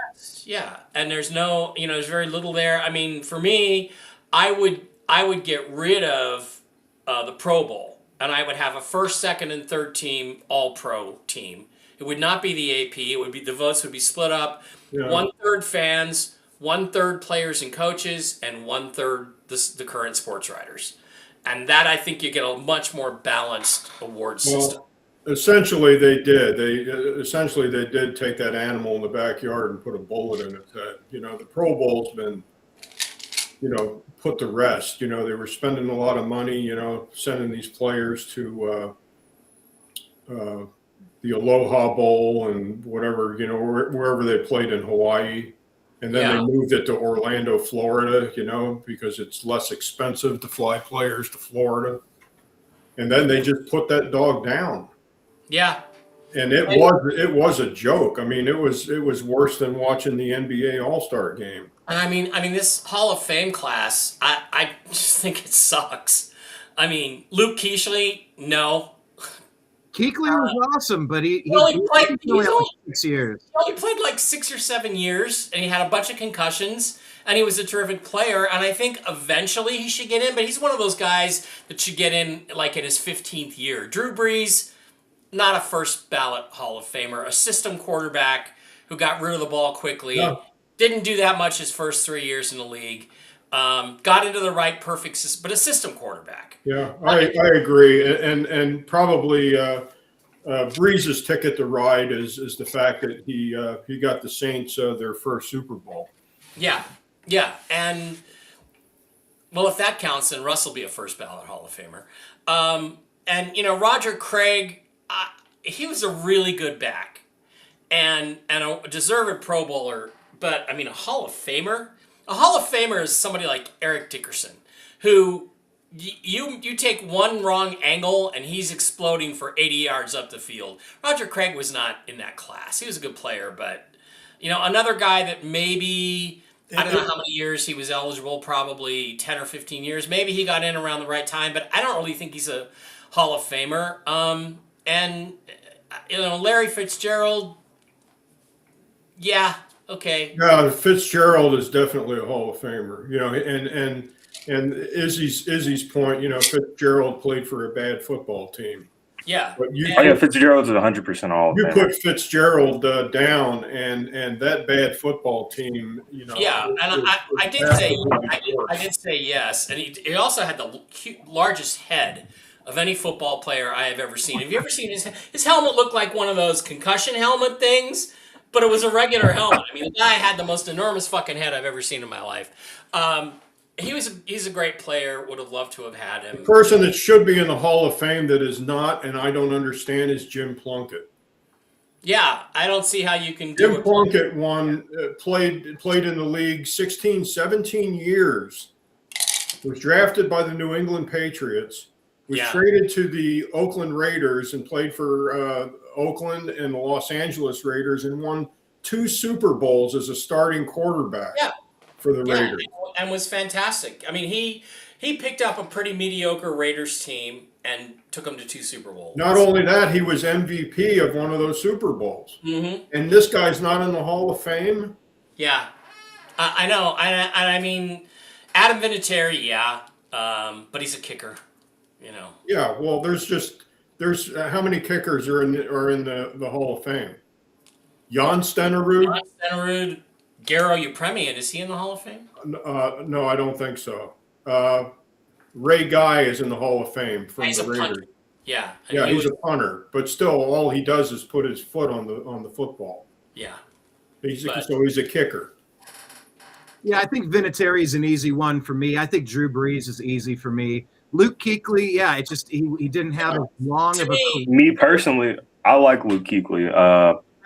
Yeah, and there's there's very little there. I mean, for me, I would get rid of the Pro Bowl, and I would have a first, second, and third team All-Pro team. It would not be the AP. It would be the votes would be split up. Yeah. 1/3 fans, 1/3 players and coaches, and 1/3 the current sports writers. And that, I think, you get a much more balanced award system. Essentially, they did. They did take that animal in the backyard and put a bullet in its head. The Pro Bowl's been, put to rest. They were spending a lot of money, sending these players to the Aloha Bowl and whatever, wherever they played in Hawaii. And then they moved it to Orlando, Florida, because it's less expensive to fly players to Florida. And then they just put that dog down. Yeah. And it was a joke. I mean, it was worse than watching the NBA All-Star game. I mean, this Hall of Fame class, I just think it sucks. I mean, Luke Kuechly, no. Kuechly was awesome, but he only played like 6 years. He played like 6 or 7 years, and he had a bunch of concussions, and he was a terrific player. And I think eventually he should get in, but he's one of those guys that should get in like in his 15th year. Drew Brees, not a first ballot Hall of Famer, a system quarterback who got rid of the ball quickly, didn't do that much his first 3 years in the league, got into the right perfect system, but a system quarterback. Yeah, I agree, and probably Breeze's ticket to ride is the fact that he got the Saints their first Super Bowl. Yeah, and well, if that counts, then Russ will be a first ballot Hall of Famer. And Roger Craig, he was a really good back, and a deserved Pro Bowler. But I mean, a Hall of Famer. A Hall of Famer is somebody like Eric Dickerson, who you take one wrong angle and he's exploding for 80 yards up the field. Roger Craig was not in that class. He was a good player, but another guy that maybe I don't know how many years he was eligible, probably 10 or 15 years. Maybe he got in around the right time, but I don't really think he's a Hall of Famer. And, Larry Fitzgerald, yeah, okay. Yeah, Fitzgerald is definitely a Hall of Famer. And Izzy's point, Fitzgerald played for a bad football team. Yeah. But Fitzgerald's 100% Hall of You Famer. put Fitzgerald down, and that bad football team, Yeah, and I did say yes, and he also had the largest head of any football player I have ever seen. Have you ever seen his helmet? Looked like one of those concussion helmet things, but it was a regular helmet. I mean, the guy had the most enormous fucking head I've ever seen in my life. He's a great player. Would have loved to have had him. The person that should be in the Hall of Fame that is not, and I don't understand, is Jim Plunkett. Yeah, I don't see how you can do Jim Plunkett played in the league 16, 17 years, was drafted by the New England Patriots, was traded to the Oakland Raiders and played for Oakland and the Los Angeles Raiders and won 2 Super Bowls as a starting quarterback for the Raiders. And was fantastic. I mean, he picked up a pretty mediocre Raiders team and took them to 2 Super Bowls. Not only that, he was MVP of one of those Super Bowls. Mm-hmm. And this guy's not in the Hall of Fame? Yeah. I know. And I mean, Adam Vinatieri, but he's a kicker, Yeah, well, there's how many kickers are in the Hall of Fame? Jan Stenerud? Garo Upremian, is he in the Hall of Fame? No, I don't think so. Ray Guy is in the Hall of Fame from the Raiders. Punter. Yeah. Yeah, he's a punter, but still, all he does is put his foot on the football. Yeah. So he's a kicker. Yeah, I think Vinatieri is an easy one for me. I think Drew Brees is easy for me. Luke Kuechly, he didn't have as long of a. Me personally, I like Luke Kuechly.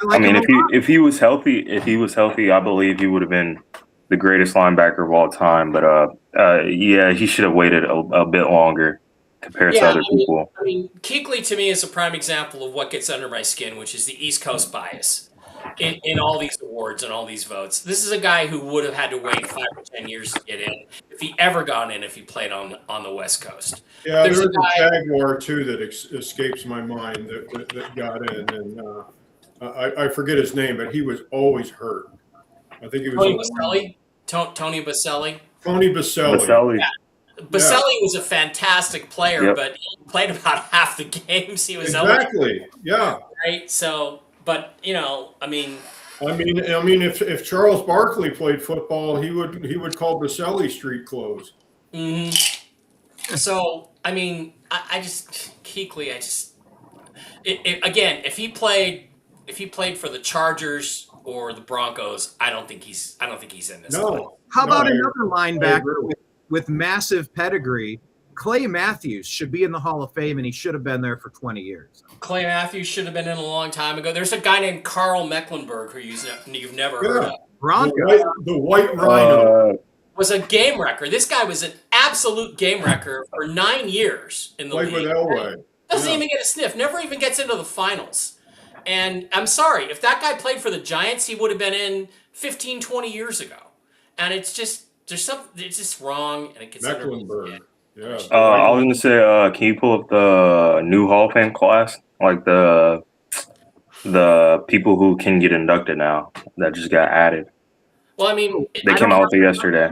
If he was healthy, I believe he would have been the greatest linebacker of all time. But he should have waited a bit longer compared to other people. I mean, Kuechly to me is a prime example of what gets under my skin, which is the East Coast bias in all these awards and all these votes. This is a guy who would have had to wait 5 or 10 years to get in if he ever got in if he played on the West Coast. Yeah, there's a Jaguar too that escapes my mind that got in, and I forget his name, but he was always hurt. I think he was Tony Baselli. Tony Baselli. Yeah. Baselli was a fantastic player, but he played about half the games he was eligible. Yeah. Right. So, but I mean, if Charles Barkley played football, he would call Baselli street clothes. Mm-hmm. So, I mean, Kuechly, again, if he played for the Chargers or the Broncos, I don't think he's in this. No. How about another linebacker with massive pedigree? Clay Matthews should be in the Hall of Fame, and he should have been there for 20 years. Clay Matthews should have been in a long time ago. There's a guy named Carl Mecklenburg who you've never heard of. The White Rhino. Was a game wrecker. This guy was an absolute game wrecker for 9 years in the league. With Elway. Doesn't even get a sniff. Never even gets into the finals. And I'm sorry, if that guy played for the Giants, he would have been in 15, 20 years ago. And it's just it's just wrong, and it gets Mecklenburg. Yeah. I was gonna say, can you pull up the new Hall of Fame class, like the people who can get inducted now that just got added? Well, I mean, they came out with it yesterday.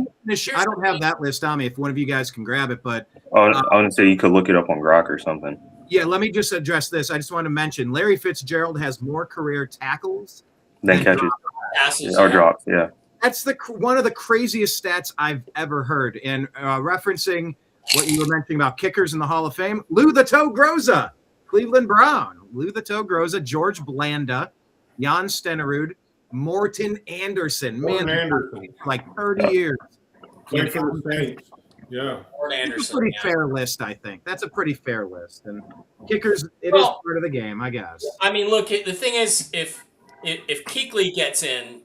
I don't have that list on me. If one of you guys can grab it, but I was gonna say you could look it up on Grok or something. Yeah, let me just address this. I just want to mention Larry Fitzgerald has more career tackles than catches or drops. Yeah, that's one of the craziest stats I've ever heard. And referencing what you were mentioning about kickers in the Hall of Fame, Lou the Toe Groza, Cleveland Brown, Lou the Toe Groza, George Blanda, Jan Stenerud, Morton Anderson. Like 30 years. Played for the Saints. Yeah. It's a pretty fair list, I think. That's a pretty fair list. And kickers, it is part of the game, I guess. I mean, look, the thing is, if Kuechly gets in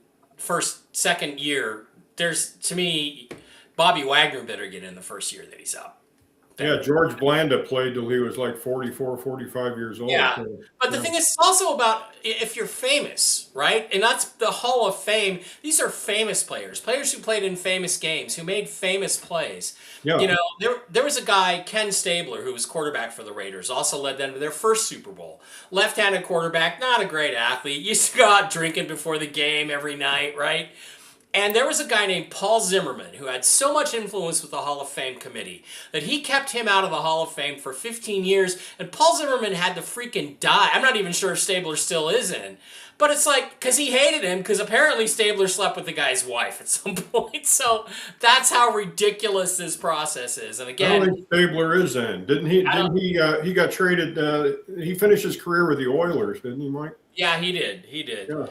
second year, to me, Bobby Wagner better get in the first year that he's up. Yeah, George Blanda played till he was like 44, 45 years old. Yeah, but the thing is, it's also about if you're famous, right? And that's the Hall of Fame. These are famous players who played in famous games, who made famous plays. Yeah. You know, there was a guy, Ken Stabler, who was quarterback for the Raiders, also led them to their first Super Bowl. Left-handed quarterback, not a great athlete, used to go out drinking before the game every night, right? And there was a guy named Paul Zimmerman who had so much influence with the Hall of Fame committee that he kept him out of the Hall of Fame for 15 years. And Paul Zimmerman had to freaking die. I'm not even sure if Stabler still is in. But it's like, because he hated him, because apparently Stabler slept with the guy's wife at some point. So that's how ridiculous this process is. And I again, don't think Stabler is in. Didn't he? He got traded. He finished his career with the Oilers, didn't he, Mike? Yeah, he did. Yeah.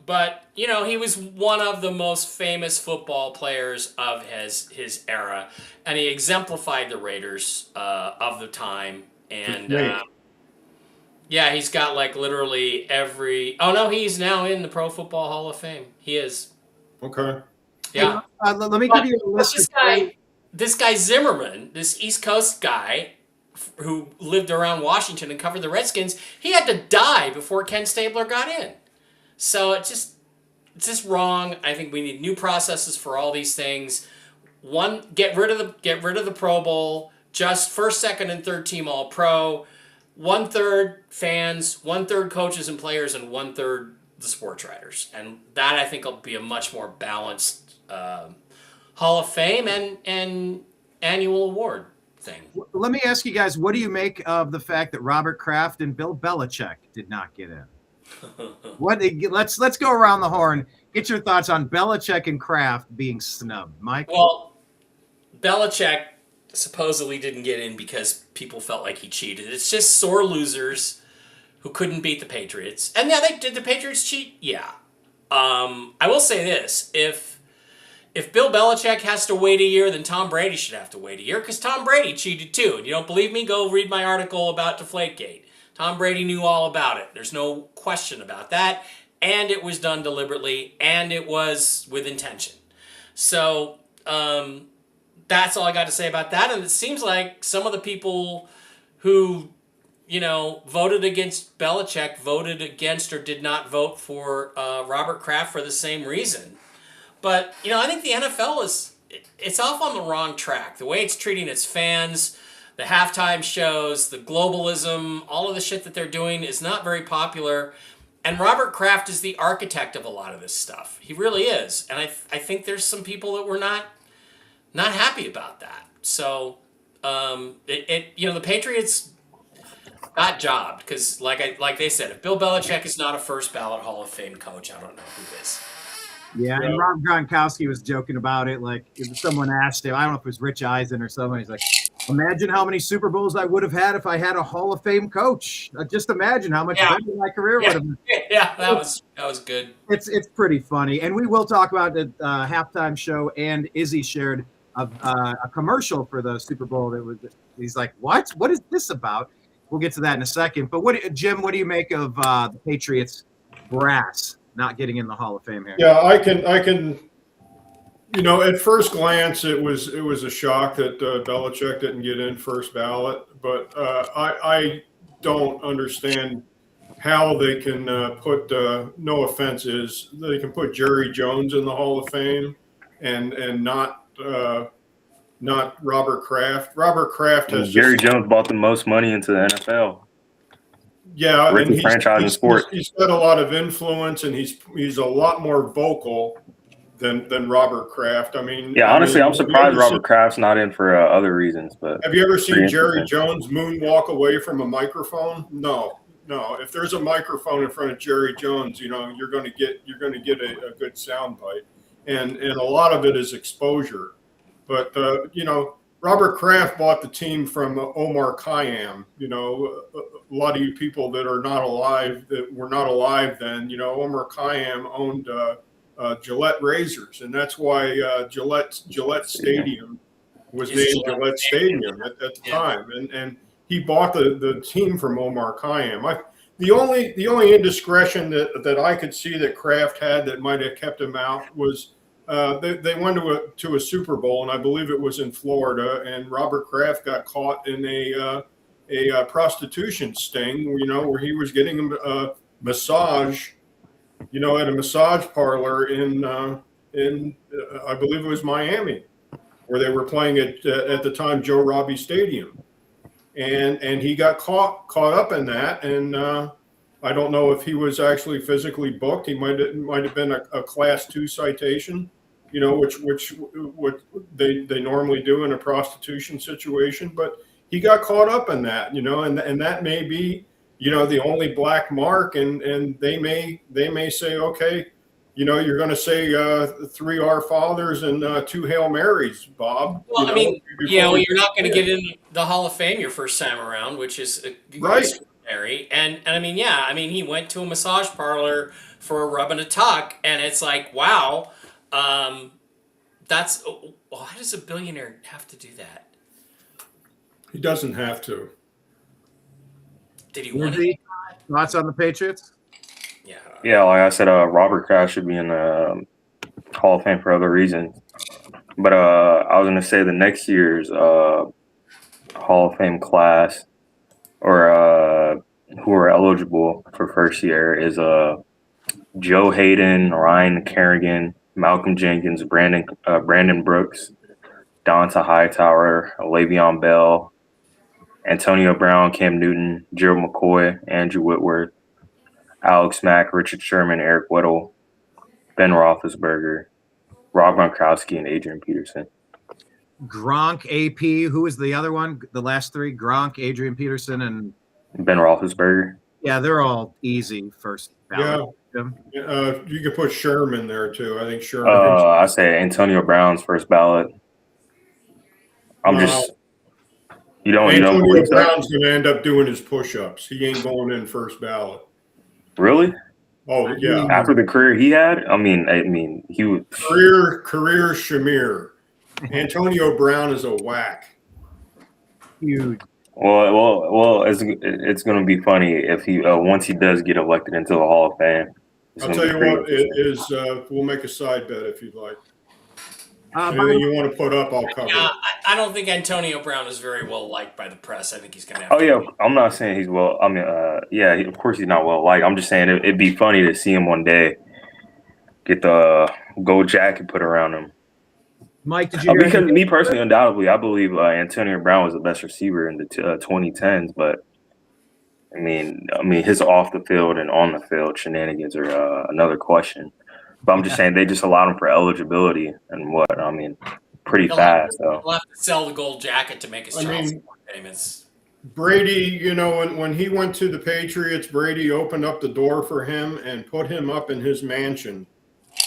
But, you know, he was one of the most famous football players of his era, and he exemplified the Raiders of the time. And, yeah, he's got, like, literally every... Oh, no, he's now in the Pro Football Hall of Fame. He is. Okay. Yeah. Let me give you a list. This guy Zimmerman, this East Coast guy who lived around Washington and covered the Redskins, he had to die before Ken Stabler got in. So it's just wrong. I think we need new processes for all these things. One, get rid of the Pro Bowl. Just first, second, and third team All Pro. 1/3 fans, 1/3 coaches and players, and 1/3 the sports writers. And that I think will be a much more balanced Hall of Fame and annual award thing. Let me ask you guys, what do you make of the fact that Robert Kraft and Bill Belichick did not get in? Let's go around the horn. Get your thoughts on Belichick and Kraft being snubbed, Mike. Well, Belichick supposedly didn't get in because people felt like he cheated. It's just sore losers who couldn't beat the Patriots. And yeah, did the Patriots cheat? Yeah. I will say this: if Bill Belichick has to wait a year, then Tom Brady should have to wait a year because Tom Brady cheated too. And you don't believe me? Go read my article about Deflategate. Tom Brady knew all about it. There's no question about that. And it was done deliberately, and it was with intention. So that's all I got to say about that. And it seems like some of the people who, you know, voted against Belichick voted against or did not vote for Robert Kraft for the same reason. But, you know, I think the NFL it's off on the wrong track. The way it's treating its fans, the halftime shows, the globalism, all of the shit that they're doing is not very popular. And Robert Kraft is the architect of a lot of this stuff. He really is. And I think there's some people that were not happy about that. So, you know, the Patriots got jobbed because, like they said, if Bill Belichick is not a first ballot Hall of Fame coach, I don't know who is. Yeah, and Rob Gronkowski was joking about it. Like, if someone asked him, I don't know if it was Rich Eisen or someone, he's like, imagine how many Super Bowls I would have had if I had a Hall of Fame coach. Just imagine how much better my career would have been. Yeah, that was good. It's pretty funny. And we will talk about the halftime show, and Izzy shared a commercial for the Super Bowl that was, he's like, what is this about? We'll get to that in a second. But Jim, what do you make of the Patriots brass not getting in the Hall of Fame here? Yeah, I can. You know, at first glance, it was a shock that Belichick didn't get in first ballot, but I don't understand how they can put. No offense, they can put Jerry Jones in the Hall of Fame, and not Robert Kraft. Robert Kraft has Jerry Jones bought the most money into the NFL. Yeah, and he's got a lot of influence, and he's a lot more vocal than Robert Kraft. I mean, yeah, honestly, I'm surprised Robert Kraft's not in for other reasons. But have you ever seen Jerry Jones moonwalk away from a microphone? No. If there's a microphone in front of Jerry Jones, you know you're going to get a good soundbite, and a lot of it is exposure. But you know, Robert Kraft bought the team from Omar Khayyam. You know, a lot of you people that are not alive, that were not alive then, you know, Omar Khayyam owned Gillette razors, and that's why Gillette Stadium was named Gillette Stadium at the time. And he bought the team from Omar Khayyam. The only indiscretion that I could see that Kraft had that might have kept him out was they went to a Super Bowl, and I believe it was in Florida, and Robert Kraft got caught in a prostitution sting, you know, where he was getting massage, at a massage parlor in I believe it was Miami, where they were playing at the time Joe Robbie Stadium, and he got caught up in that, and I don't know if he was actually physically booked. He might have been a Class 2 citation, which what they normally do in a prostitution situation, but he got caught up in that, and that may be, the only black mark, and they may say, okay, you're going to say 3 Our Fathers and 2 Hail Marys, Bob. Well, I mean, you're not going to get in the Hall of Fame your first time around, which is right. Extraordinary. And I mean, he went to a massage parlor for a rub and a tuck, and it's like, wow, that's why does a billionaire have to do that? He doesn't have to. Did he want to? Thoughts on the Patriots? Yeah, like I said, Robert Kraft should be in the Hall of Fame for other reasons. But I was going to say the next year's Hall of Fame class, or who are eligible for first year, is Joe Hayden, Ryan Kerrigan, Malcolm Jenkins, Brandon Brooks, Donta Hightower, Le'Veon Bell, Antonio Brown, Cam Newton, Gerald McCoy, Andrew Whitworth, Alex Mack, Richard Sherman, Eric Weddle, Ben Roethlisberger, Rob Gronkowski, and Adrian Peterson. Gronk, AP. Who was the other one? The last 3? Gronk, Adrian Peterson, and Ben Roethlisberger. Yeah, they're all easy first ballot. Yeah. You could put Sherman there too. I think Sherman. I say Antonio Brown's first ballot. Antonio Brown's going to end up doing his push-ups. He ain't going in first ballot. Really? Oh yeah. After the career he had, I mean, he was career Shamir. Antonio Brown is a whack. Huge. Well, it's going to be funny if he once he does get elected into the Hall of Fame. I'll tell you what, it is. We'll make a side bet if you'd like. Anything you want to put up, I'll cover. Yeah, I don't think Antonio Brown is very well liked by the press. I think he's going to have. Oh yeah, I'm not saying he's well. I mean, yeah, of course he's not well liked. I'm just saying it'd be funny to see him one day get the gold jacket put around him. Mike, did you? Because me personally, undoubtedly, I believe Antonio Brown was the best receiver in the 2010s. But I mean, his off the field and on the field shenanigans are another question. But I'm just saying they just allowed him for eligibility and pretty fast. So He'll have to sell the gold jacket to make his child support payments. Brady, when he went to the Patriots, Brady opened up the door for him and put him up in his mansion.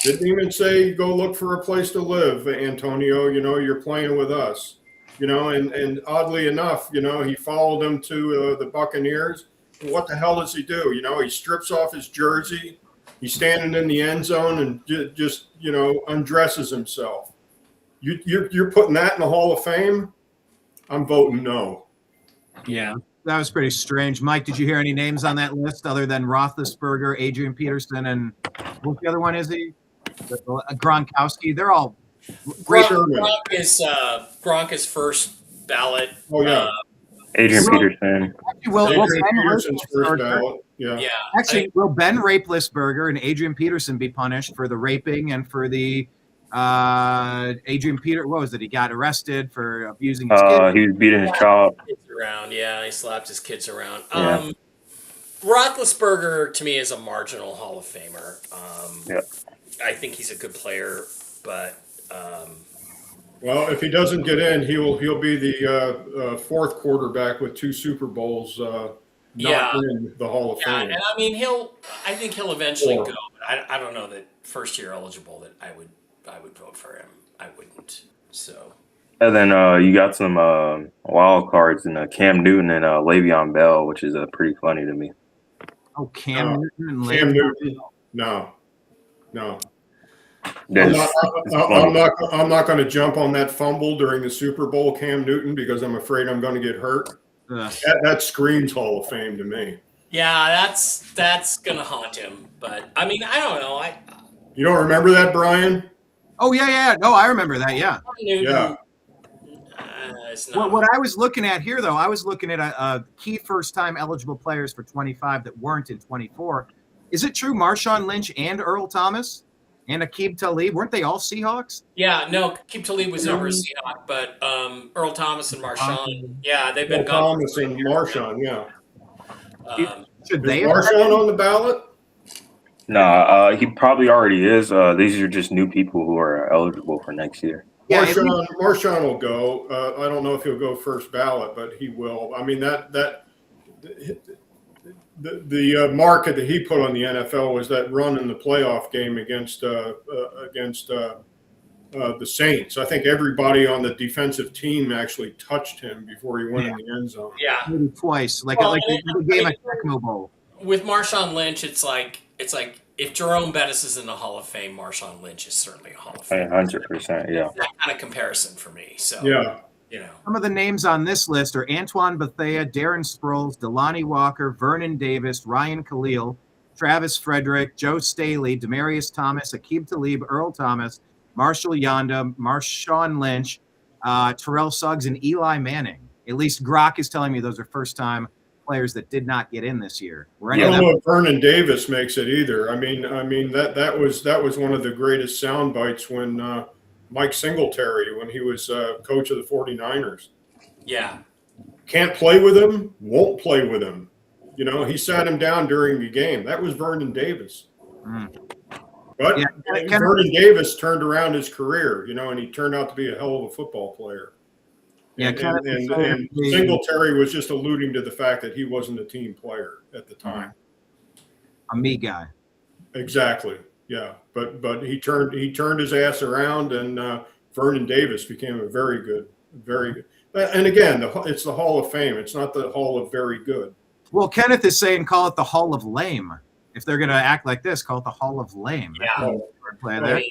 Didn't even say, go look for a place to live, Antonio. You're playing with us. And oddly enough, he followed him to the Buccaneers. And what the hell does he do? He strips off his jersey. He's standing in the end zone and just undresses himself. You're putting that in the Hall of Fame? I'm voting no. Yeah, that was pretty strange. Mike, did you hear any names on that list other than Roethlisberger, Adrian Peterson, and what's the other one? Is he Gronkowski? They're all Gronk is first ballot. Oh yeah. Adrian Peterson. Adrian Peterson's first ballot. Yeah. Actually, will Ben Roethlisberger and Adrian Peterson be punished for the raping and for the Adrian Peter? What was it? He got arrested for abusing his kids. He was beating his child. Around, yeah, he slapped his kids around. Yeah. Roethlisberger to me is a marginal Hall of Famer. Yeah. I think he's a good player, but well, if he doesn't get in, he'll be the fourth quarterback with 2 Super Bowls. Not in the Hall of Fame. And I mean I think he'll eventually go. But I don't know that first year eligible that I would vote for him. I wouldn't. So. And then you got some wild cards in Cam Newton and Le'Veon Bell, which is pretty funny to me. Oh, Cam Newton and Cam Newton. No. I'm not going to jump on that fumble during the Super Bowl, Cam Newton, because I'm afraid I'm going to get hurt. That screams Hall of Fame to me. Yeah, that's going to haunt him. But I mean, I don't know. You don't remember that, Brian? Oh yeah. No, I remember that. Yeah. Yeah. What I was looking at here, though, I was looking at key first-time eligible players for 25 that weren't in 24. Is it true Marshawn Lynch and Earl Thomas and Aqib Talib, weren't they all Seahawks? Yeah, no, Keep Talib was never a Seahawk, but Earl Thomas and Marshawn, yeah, they've been gone. Thomas and Marshawn, yeah. Should Is they Marshawn on the ballot? No, he probably already is. These are just new people who are eligible for next year. Yeah, Marshawn will go. I don't know if he'll go first ballot, but he will. I mean, the market that he put on the NFL was that run in the playoff game against the Saints. I think everybody on the defensive team actually touched him before he went in the end zone. Yeah, maybe twice, like the game at Tecmo Bowl. With Marshawn Lynch, it's like if Jerome Bettis is in the Hall of Fame, Marshawn Lynch is certainly a Hall of Fame. 100%, yeah. That kind of comparison for me. So yeah. Some of the names on this list are Antoine Bethea, Darren Sproles, Delanie Walker, Vernon Davis, Ryan Khalil, Travis Frederick, Joe Staley, Demaryius Thomas, Aqib Talib, Earl Thomas, Marshall Yonda, Marshawn Lynch, Terrell Suggs, and Eli Manning. At least Grok is telling me those are first-time players that did not get in this year. I don't know if Vernon Davis makes it either. I mean that was one of the greatest sound bites when Mike Singletary, when he was coach of the 49ers. Yeah. Can't play with him, won't play with him. He sat him down during the game. That was Vernon Davis. But Vernon Davis turned around his career, and he turned out to be a hell of a football player. Yeah, and Singletary was just alluding to the fact that he wasn't a team player at the time. A me guy. Exactly. Yeah, but he turned his ass around, and Vernon Davis became a very good. And again, it's the Hall of Fame. It's not the Hall of Very Good. Well, Kenneth is saying call it the Hall of Lame. If they're going to act like this, call it the Hall of Lame. Yeah. Play there.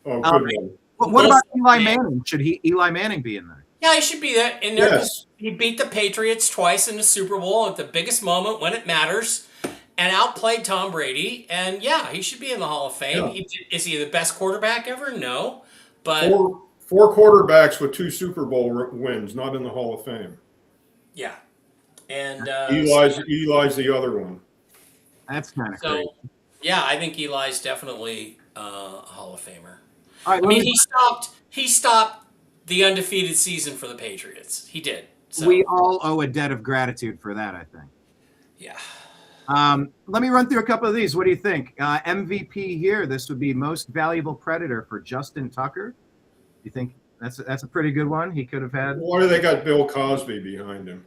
Oh, good one. What about Eli Manning? Should Eli Manning be in there? Yeah, he should be there. In there. Yes. He beat the Patriots twice in the Super Bowl at the biggest moment when it matters, and outplayed Tom Brady. And yeah, he should be in the Hall of Fame. Yeah. Is he the best quarterback ever? No, but four quarterbacks with 2 Super Bowl wins, not in the Hall of Fame. Yeah, and Eli's the other one. That's kind of crazy. Yeah, I think Eli's definitely a Hall of Famer. All right, I mean, he stopped the undefeated season for the Patriots. He did. So. We all owe a debt of gratitude for that, I think. Yeah. Let me run through a couple of these. What do you think? MVP here, this would be most valuable Predator for Justin Tucker. Do you think that's a pretty good one? He could have had. Why do they got Bill Cosby behind him?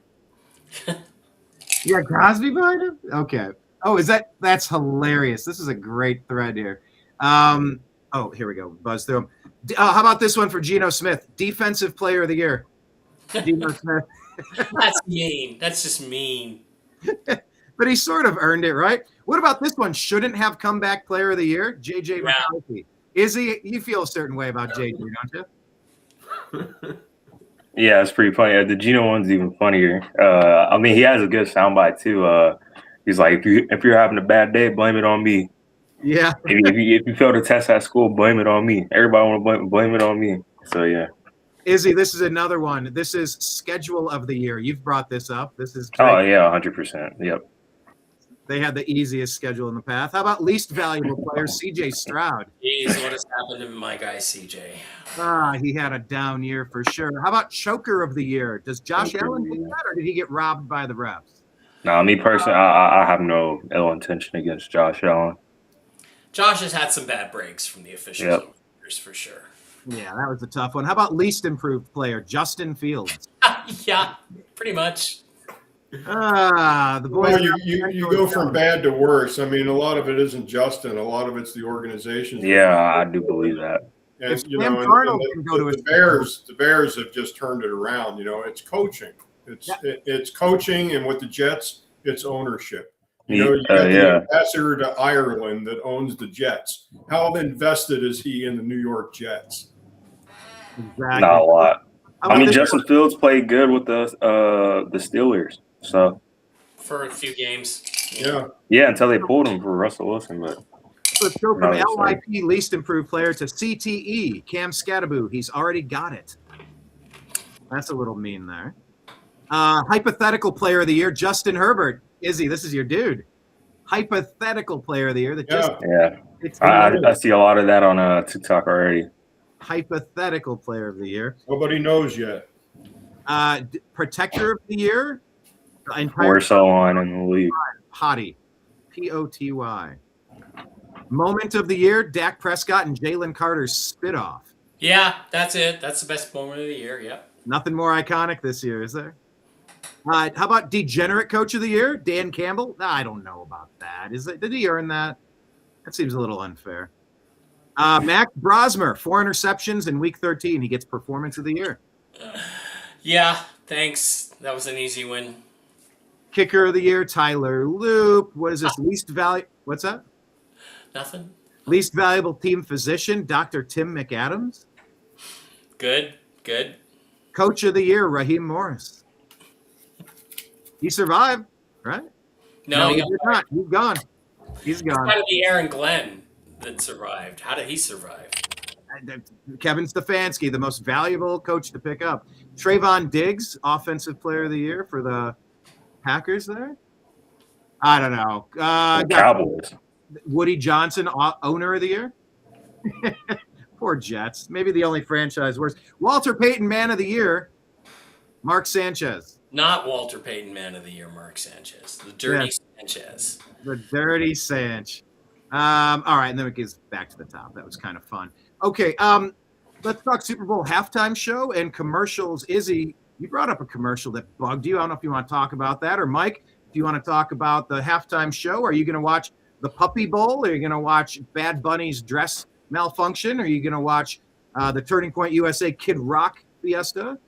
You got Cosby behind him? Okay. Oh, that's hilarious. This is a great thread here. Oh, here we go. Buzz through them. How about this one for Geno Smith? Defensive Player of the Year. Geno Smith. That's mean. That's just mean. But he sort of earned it, right? What about this one? Shouldn't have Comeback Player of the Year. JJ McCarthy. Is he? You feel a certain way about JJ, don't you? Yeah, it's pretty funny. The Geno one's even funnier. I mean, he has a good soundbite too. He's like, if you're having a bad day, blame it on me. Yeah. If you failed a test at school, blame it on me. Everybody want to blame it on me. So yeah. Izzy, this is another one. This is Schedule of the Year. You've brought this up. This is great. Oh yeah, 100%. Yep. They had the easiest schedule in the path. How about least valuable player, C.J. Stroud? Jeez, what has happened to my guy, C.J.? He had a down year for sure. How about Choker of the Year? Does Josh Allen get that, or did he get robbed by the refs? No, me personally, I have no ill intention against Josh Allen. Josh has had some bad breaks from the officials years for sure. Yeah, that was a tough one. How about least improved player, Justin Fields? Yeah, pretty much. The boys. Well, you go from bad to worse. I mean, a lot of it isn't Justin. A lot of it's the organization. Yeah, I do believe that. And the Bears have just turned it around. It's coaching. It's coaching, and with the Jets, it's ownership. You got the ambassador to Ireland that owns the Jets. How invested is he in the New York Jets? Exactly. Not a lot. I mean, Justin Fields played good with the Steelers. So for a few games. Yeah, until they pulled him for Russell Wilson. But let's go from LIP least improved player to CTE, Cam Scattaboo. He's already got it. That's a little mean there. Hypothetical player of the year, Justin Herbert. Izzy, this is your dude. hypothetical player of the year that it's I see a lot of that on TikTok already. Hypothetical player of the year. Nobody knows yet. Protector of the year. Worst line in the league. Potty. Poty. Moment of the year, Dak Prescott and Jalen Carter's spit off. Yeah, that's it. That's the best moment of the year. Yep. Nothing more iconic this year, is there? How about degenerate coach of the year, Dan Campbell? I don't know about that. Did he earn that? That seems a little unfair. Max Brosmer, 4 interceptions in Week 13. He gets performance of the year. Yeah, thanks. That was an easy win. Kicker of the year, Tyler Loop. What is this? Least value? What's that? Nothing. Least valuable team physician, Dr. Tim McAdams. Good. Coach of the year, Raheem Morris. He survived, right? No, he did not. He's gone. He's gone. It's got to be Aaron Glenn that survived. How did he survive? Kevin Stefanski, the most valuable coach to pick up. Trayvon Diggs, offensive player of the year for the Packers there. I don't know. Cowboys. Woody Johnson, owner of the year. Poor Jets. Maybe the only franchise worse. Walter Payton, man of the year. Mark Sanchez. Not Walter Payton, man of the year, Mark Sanchez. The dirty Sanchez. The dirty Sanch. All right, and then it gets back to the top. That was kind of fun. Okay, let's talk Super Bowl halftime show and commercials. Izzy, you brought up a commercial that bugged you. I don't know if you want to talk about that. Or Mike, if you want to talk about the halftime show, are you going to watch the Puppy Bowl? Are you going to watch Bad Bunny's dress malfunction? Are you going to watch the Turning Point USA Kid Rock Fiesta?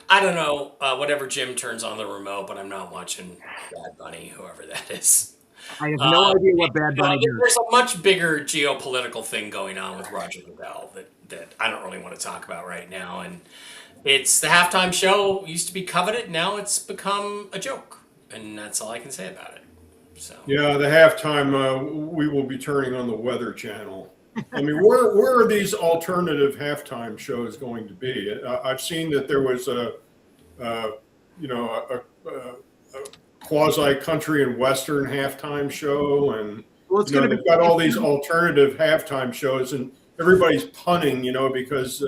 I don't know. Whatever Jim turns on the remote, but I'm not watching Bad Bunny, whoever that is. I have no idea what Bad Bunny is. There's a much bigger geopolitical thing going on with Roger Goodell that I don't really want to talk about right now. And it's the halftime show used to be coveted. Now it's become a joke. And that's all I can say about it. So yeah, the halftime, we will be turning on the Weather Channel. I mean, where are these alternative halftime shows going to be? I've seen that there was a quasi country and western halftime show, and they've got all these alternative halftime shows, and everybody's punning, because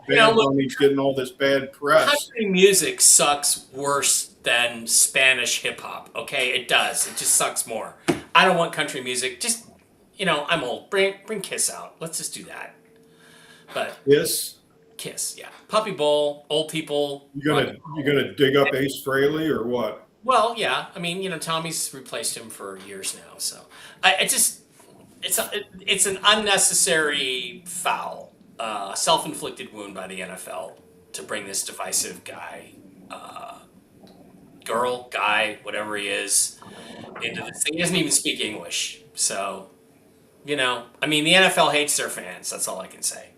Bad Bunny's getting all this bad press. Country music sucks worse than Spanish hip hop. Okay, it does. It just sucks more. I don't want country music. Just I'm old. Bring Kiss out. Let's just do that. But Kiss, yeah. Puppy Bowl, old people. You gonna dig up Ace Frehley or what? Well, yeah. I mean, Tommy's replaced him for years now, so it's an unnecessary foul, self-inflicted wound by the NFL to bring this divisive guy, guy, whatever he is, into this thing. He doesn't even speak English, so. The NFL hates their fans. That's all I can say.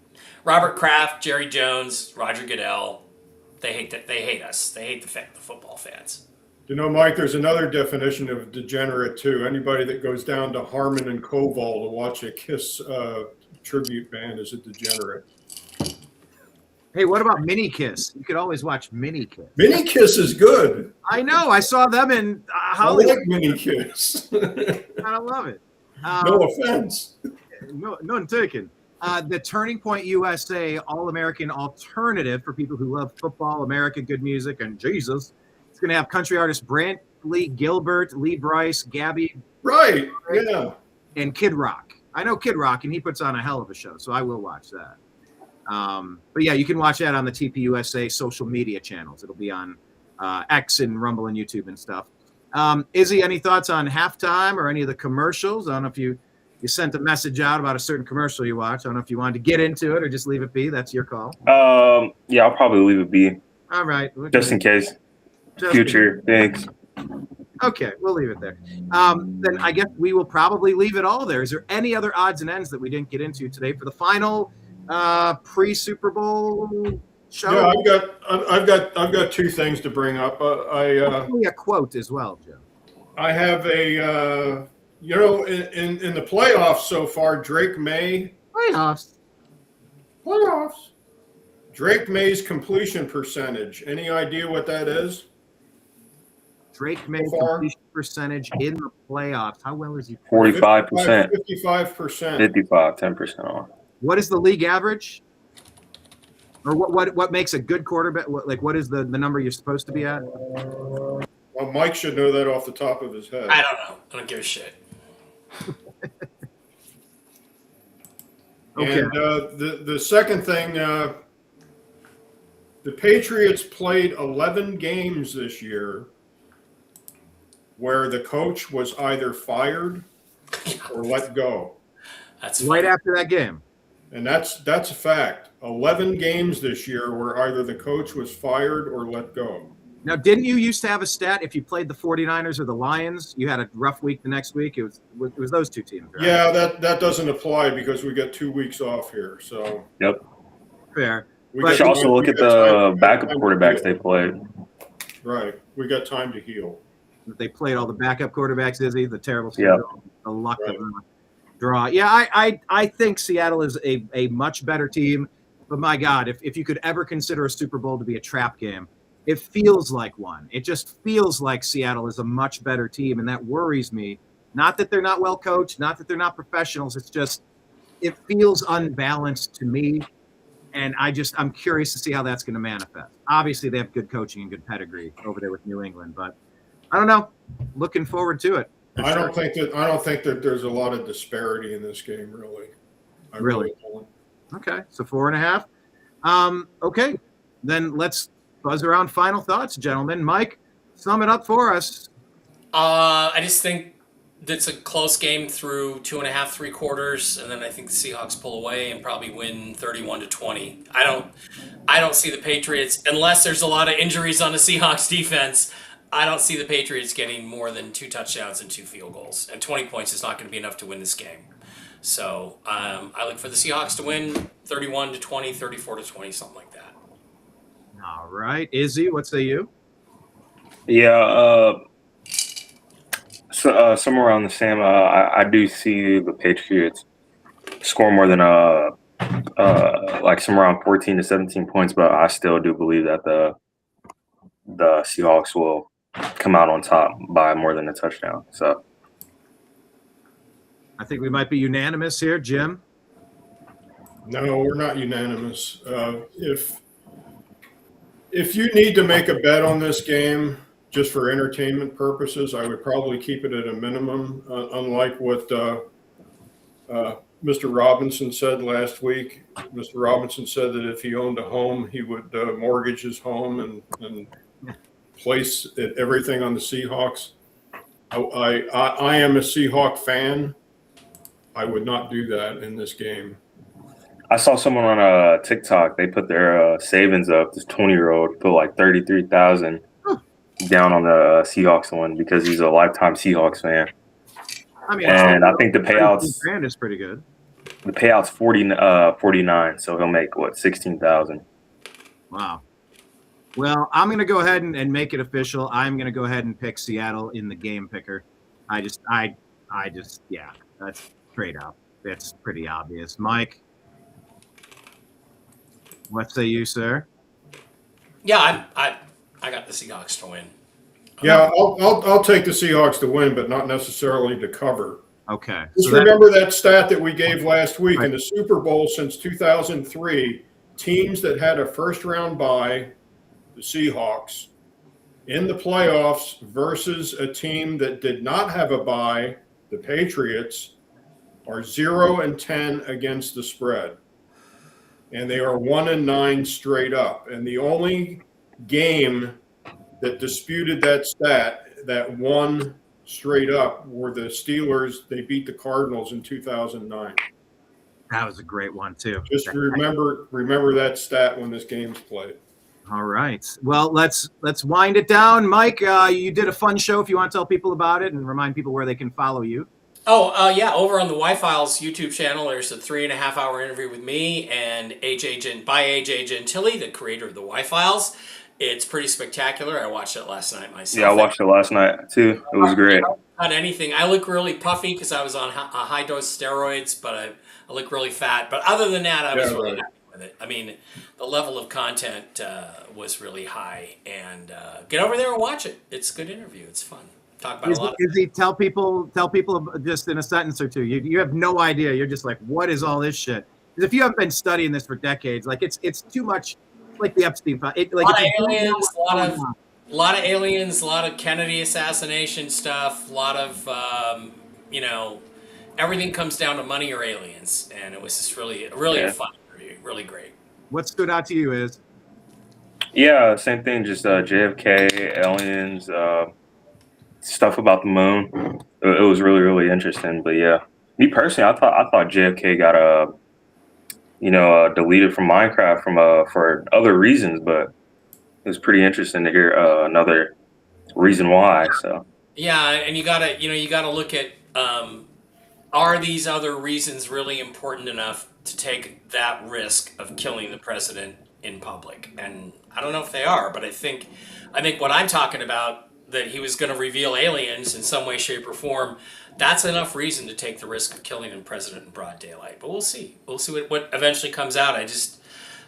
Robert Kraft, Jerry Jones, Roger Goodell, they hate us. They hate the football fans. Mike, there's another definition of degenerate too. Anybody that goes down to Harmon and Koval to watch a Kiss tribute band is a degenerate. Hey, what about Mini Kiss? You could always watch Mini Kiss. Mini Kiss is good. I know. I saw them in Hollywood. I like Mini Kiss. I love it. No offense. None taken. The Turning Point USA All-American Alternative for people who love football, America, good music, and Jesus. It's going to have country artists Brantley Gilbert, Lee Bryce, Gabby. Right, yeah. And Kid Rock. I know Kid Rock, and he puts on a hell of a show, so I will watch that. But yeah, you can watch that on the TPUSA social media channels. It'll be on X and Rumble and YouTube and stuff. Izzy, any thoughts on halftime or any of the commercials? I don't know if you sent a message out about a certain commercial you watched. I don't know if you wanted to get into it or just leave it be. That's your call. Yeah, I'll probably leave it be. All right. Just in case. Future. Thanks. Okay, we'll leave it there. Then I guess we will probably leave it all there. Is there any other odds and ends that we didn't get into today for the final pre-Super Bowl show? Yeah, I've got two things to bring up. Hopefully a quote as well, Joe. I have a in the playoffs so far, Drake May playoffs. Drake May's completion percentage. Any idea what that is? Drake May completion percentage in the playoffs. How well is he? 45%. 55%. 55, 10% off. What is the league average? Or what makes a good quarterback? What is the number you're supposed to be at? Well, Mike should know that off the top of his head. I don't know. I don't give a shit. Okay. And the second thing, the Patriots played 11 games this year where the coach was either fired or let go. That's right funny. after that game. And that's a fact. 11 games this year where either the coach was fired or let go. Now, didn't you used to have a stat if you played the 49ers or the Lions, you had a rough week the next week? It was those two teams, right? Yeah, that doesn't apply because we got 2 weeks off here. So Yep. Fair. We should also look at the backup quarterbacks they played. Right. We got time to heal. They played all the backup quarterbacks, Izzy, the terrible schedule, the luck of the draw. Yeah, I think Seattle is a much better team. But my God, if you could ever consider a Super Bowl to be a trap game, it feels like one. It just feels like Seattle is a much better team, and that worries me. Not that they're not well coached, not that they're not professionals. It's just it feels unbalanced to me, and I'm curious to see how that's going to manifest. Obviously, they have good coaching and good pedigree over there with New England, but I don't know. Looking forward to it. I don't think that there's a lot of disparity in this game, really. I really don't. Okay, so 4.5. Okay, then let's buzz around final thoughts, gentlemen. Mike, sum it up for us. I just think it's a close game through 2.5, 3 quarters, and then I think the Seahawks pull away and probably win 31-20. I don't see the Patriots, unless there's a lot of injuries on the Seahawks defense. I don't see the Patriots getting more than 2 touchdowns and 2 field goals, and 20 points is not going to be enough to win this game. So I look for the Seahawks to win 31-20, 34-20, something like that. All right, Izzy, what say you? Yeah, somewhere around the same. I do see the Patriots score more than like somewhere around 14 to 17 points, but I still do believe that the Seahawks will come out on top by more than a touchdown. So I think we might be unanimous here, Jim. No, we're not unanimous. If you need to make a bet on this game just for entertainment purposes, I would probably keep it at a minimum, unlike what Mr. Robinson said last week. Mr. Robinson said that if he owned a home, he would mortgage his home and place everything on the Seahawks. I am a Seahawk fan. I would not do that in this game. I saw someone on TikTok. They put their savings up. This 20-year-old put like 33,000 down on the Seahawks one because he's a lifetime Seahawks fan. I mean, and I think the payouts grand is pretty good. The payout's 49, so he'll make what 16,000. Wow. Well, I'm going to go ahead and make it official. I'm going to go ahead and pick Seattle in the game picker. Yeah, that's straight up. That's pretty obvious. Mike, what say you, sir? Yeah, I got the Seahawks to win. Yeah, I'll take the Seahawks to win, but not necessarily to cover. Okay. Just remember that stat that we gave last week in the Super Bowl since 2003. Teams that had a first-round bye, the Seahawks, in the playoffs versus a team that did not have a bye, the Patriots, are 0-10 against the spread. And they are 1-9 straight up. And the only game that disputed that stat, that won straight up, were the Steelers. They beat the Cardinals in 2009. That was a great one, too. Just remember that stat when this game's played. All right. Well, let's wind it down. Mike, you did a fun show. If you want to tell people about it and remind people where they can follow you. Yeah, over on the Y-Files YouTube channel, there's a 3.5-hour interview with me and AJ Gentili, the creator of the Y-Files. It's pretty spectacular. I watched it last night myself. Yeah, I watched it last night too. It was great. Not anything. I look really puffy because I was on a high-dose steroids, but I look really fat. But other than that, I was really happy with it. I mean, the level of content was really high. And get over there and watch it. It's a good interview. It's fun. Talk about a lot of Izzy, tell people just in a sentence or two. You have no idea. You're just like, what is all this shit? Because if you haven't been studying this for decades, like it's too much, like the Epstein file. a lot of aliens, a lot of aliens, a lot of Kennedy assassination stuff, a lot of everything comes down to money or aliens, and it was just really a fun interview, really great. What stood out to you is? Yeah, same thing. Just JFK, aliens, stuff about the moon. It was really, really interesting. But yeah, me personally, I thought JFK got deleted from Minecraft for other reasons, but it was pretty interesting to hear another reason why. So yeah, and you gotta look at are these other reasons really important enough to take that risk of killing the president in public? And I don't know if they are, but I think what I'm talking about, that he was going to reveal aliens in some way, shape, or form, that's enough reason to take the risk of killing the president in broad daylight. But we'll see. We'll see what eventually comes out. I just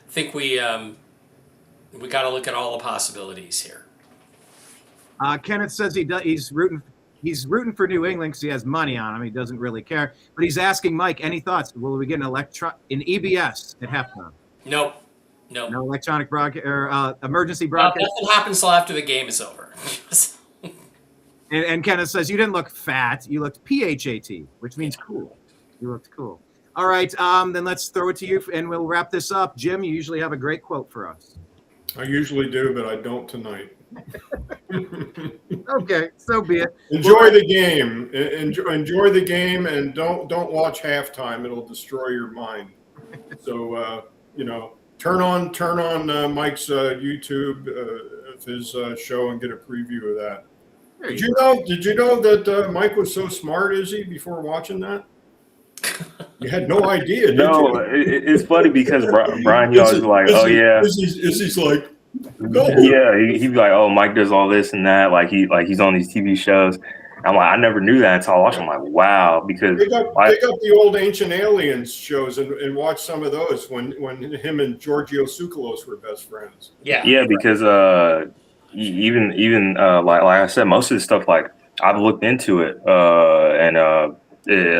think we got to look at all the possibilities here. Kenneth says he's rooting for New England because he has money on him. He doesn't really care. But he's asking Mike, any thoughts? Will we get an EBS at halftime? Nope. No electronic broadcast or emergency broadcast. Nothing happens till after the game is over. and Kenneth says you didn't look fat. You looked PHAT, which means cool. You looked cool. All right, then let's throw it to you, and we'll wrap this up. Jim, you usually have a great quote for us. I usually do, but I don't tonight. Okay, so be it. Enjoy the game. Enjoy the game, and don't watch halftime. It'll destroy your mind. So turn on Mike's YouTube of his show and get a preview of that. Did you know that Mike was so smart, Izzy, before watching that? You had no idea, did no, you? It's funny because Brian, he always like, oh yeah. Izzy's like, no. Yeah, he'd be like, oh, Mike does all this and that. Like he's on these TV shows. I'm like, I never knew that until I watched. I'm like, wow, because pick up the old Ancient Aliens shows and watch some of those when him and Giorgio Tsoukalos were best friends. Yeah, because even like I said, most of the stuff, like I've looked into it,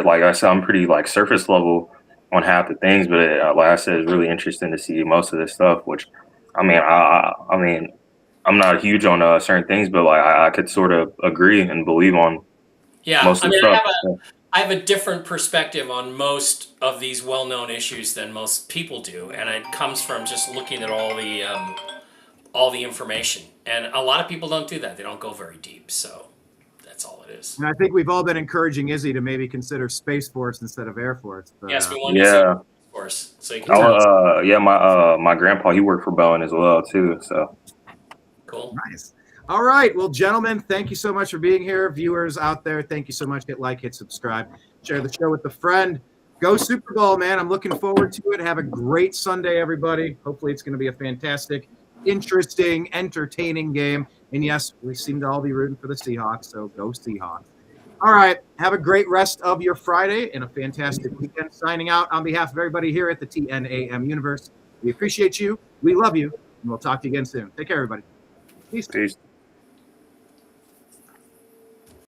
like I said, I'm pretty like surface level on half the things, but like I said, it's really interesting to see most of this stuff. Which, I mean, I'm not huge on certain things, but like I could sort of agree and believe on most of the stuff. I have a different perspective on most of these well-known issues than most people do, and it comes from just looking at all the information. And a lot of people don't do that; they don't go very deep. So that's all it is. And I think we've all been encouraging Izzy to maybe consider Space Force instead of Air Force. But, yes, we want to see Space Force. So you can my grandpa, he worked for Boeing as well too. So cool. Nice. All right. Well, gentlemen, thank you so much for being here. Viewers out there, thank you so much. Hit like, hit subscribe, share the show with a friend. Go Super Bowl, man. I'm looking forward to it. Have a great Sunday, everybody. Hopefully it's going to be a fantastic, interesting, entertaining game. And yes, we seem to all be rooting for the Seahawks, so go Seahawks. All right. Have a great rest of your Friday and a fantastic weekend. Signing out on behalf of everybody here at the TNAM Universe. We appreciate you. We love you. And we'll talk to you again soon. Take care, everybody. Peace.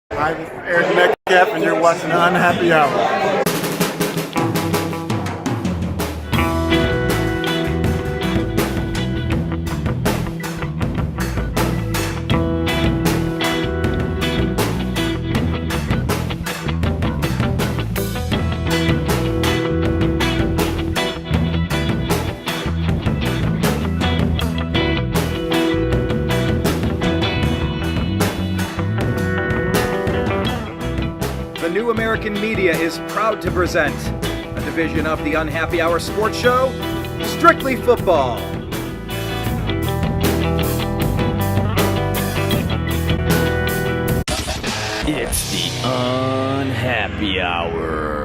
I'm Eric Metcalf, and you're watching Unhappy Hour. New American Media is proud to present a division of the Unhappy Hour Sports Show, Strictly Football. It's the Unhappy Hour.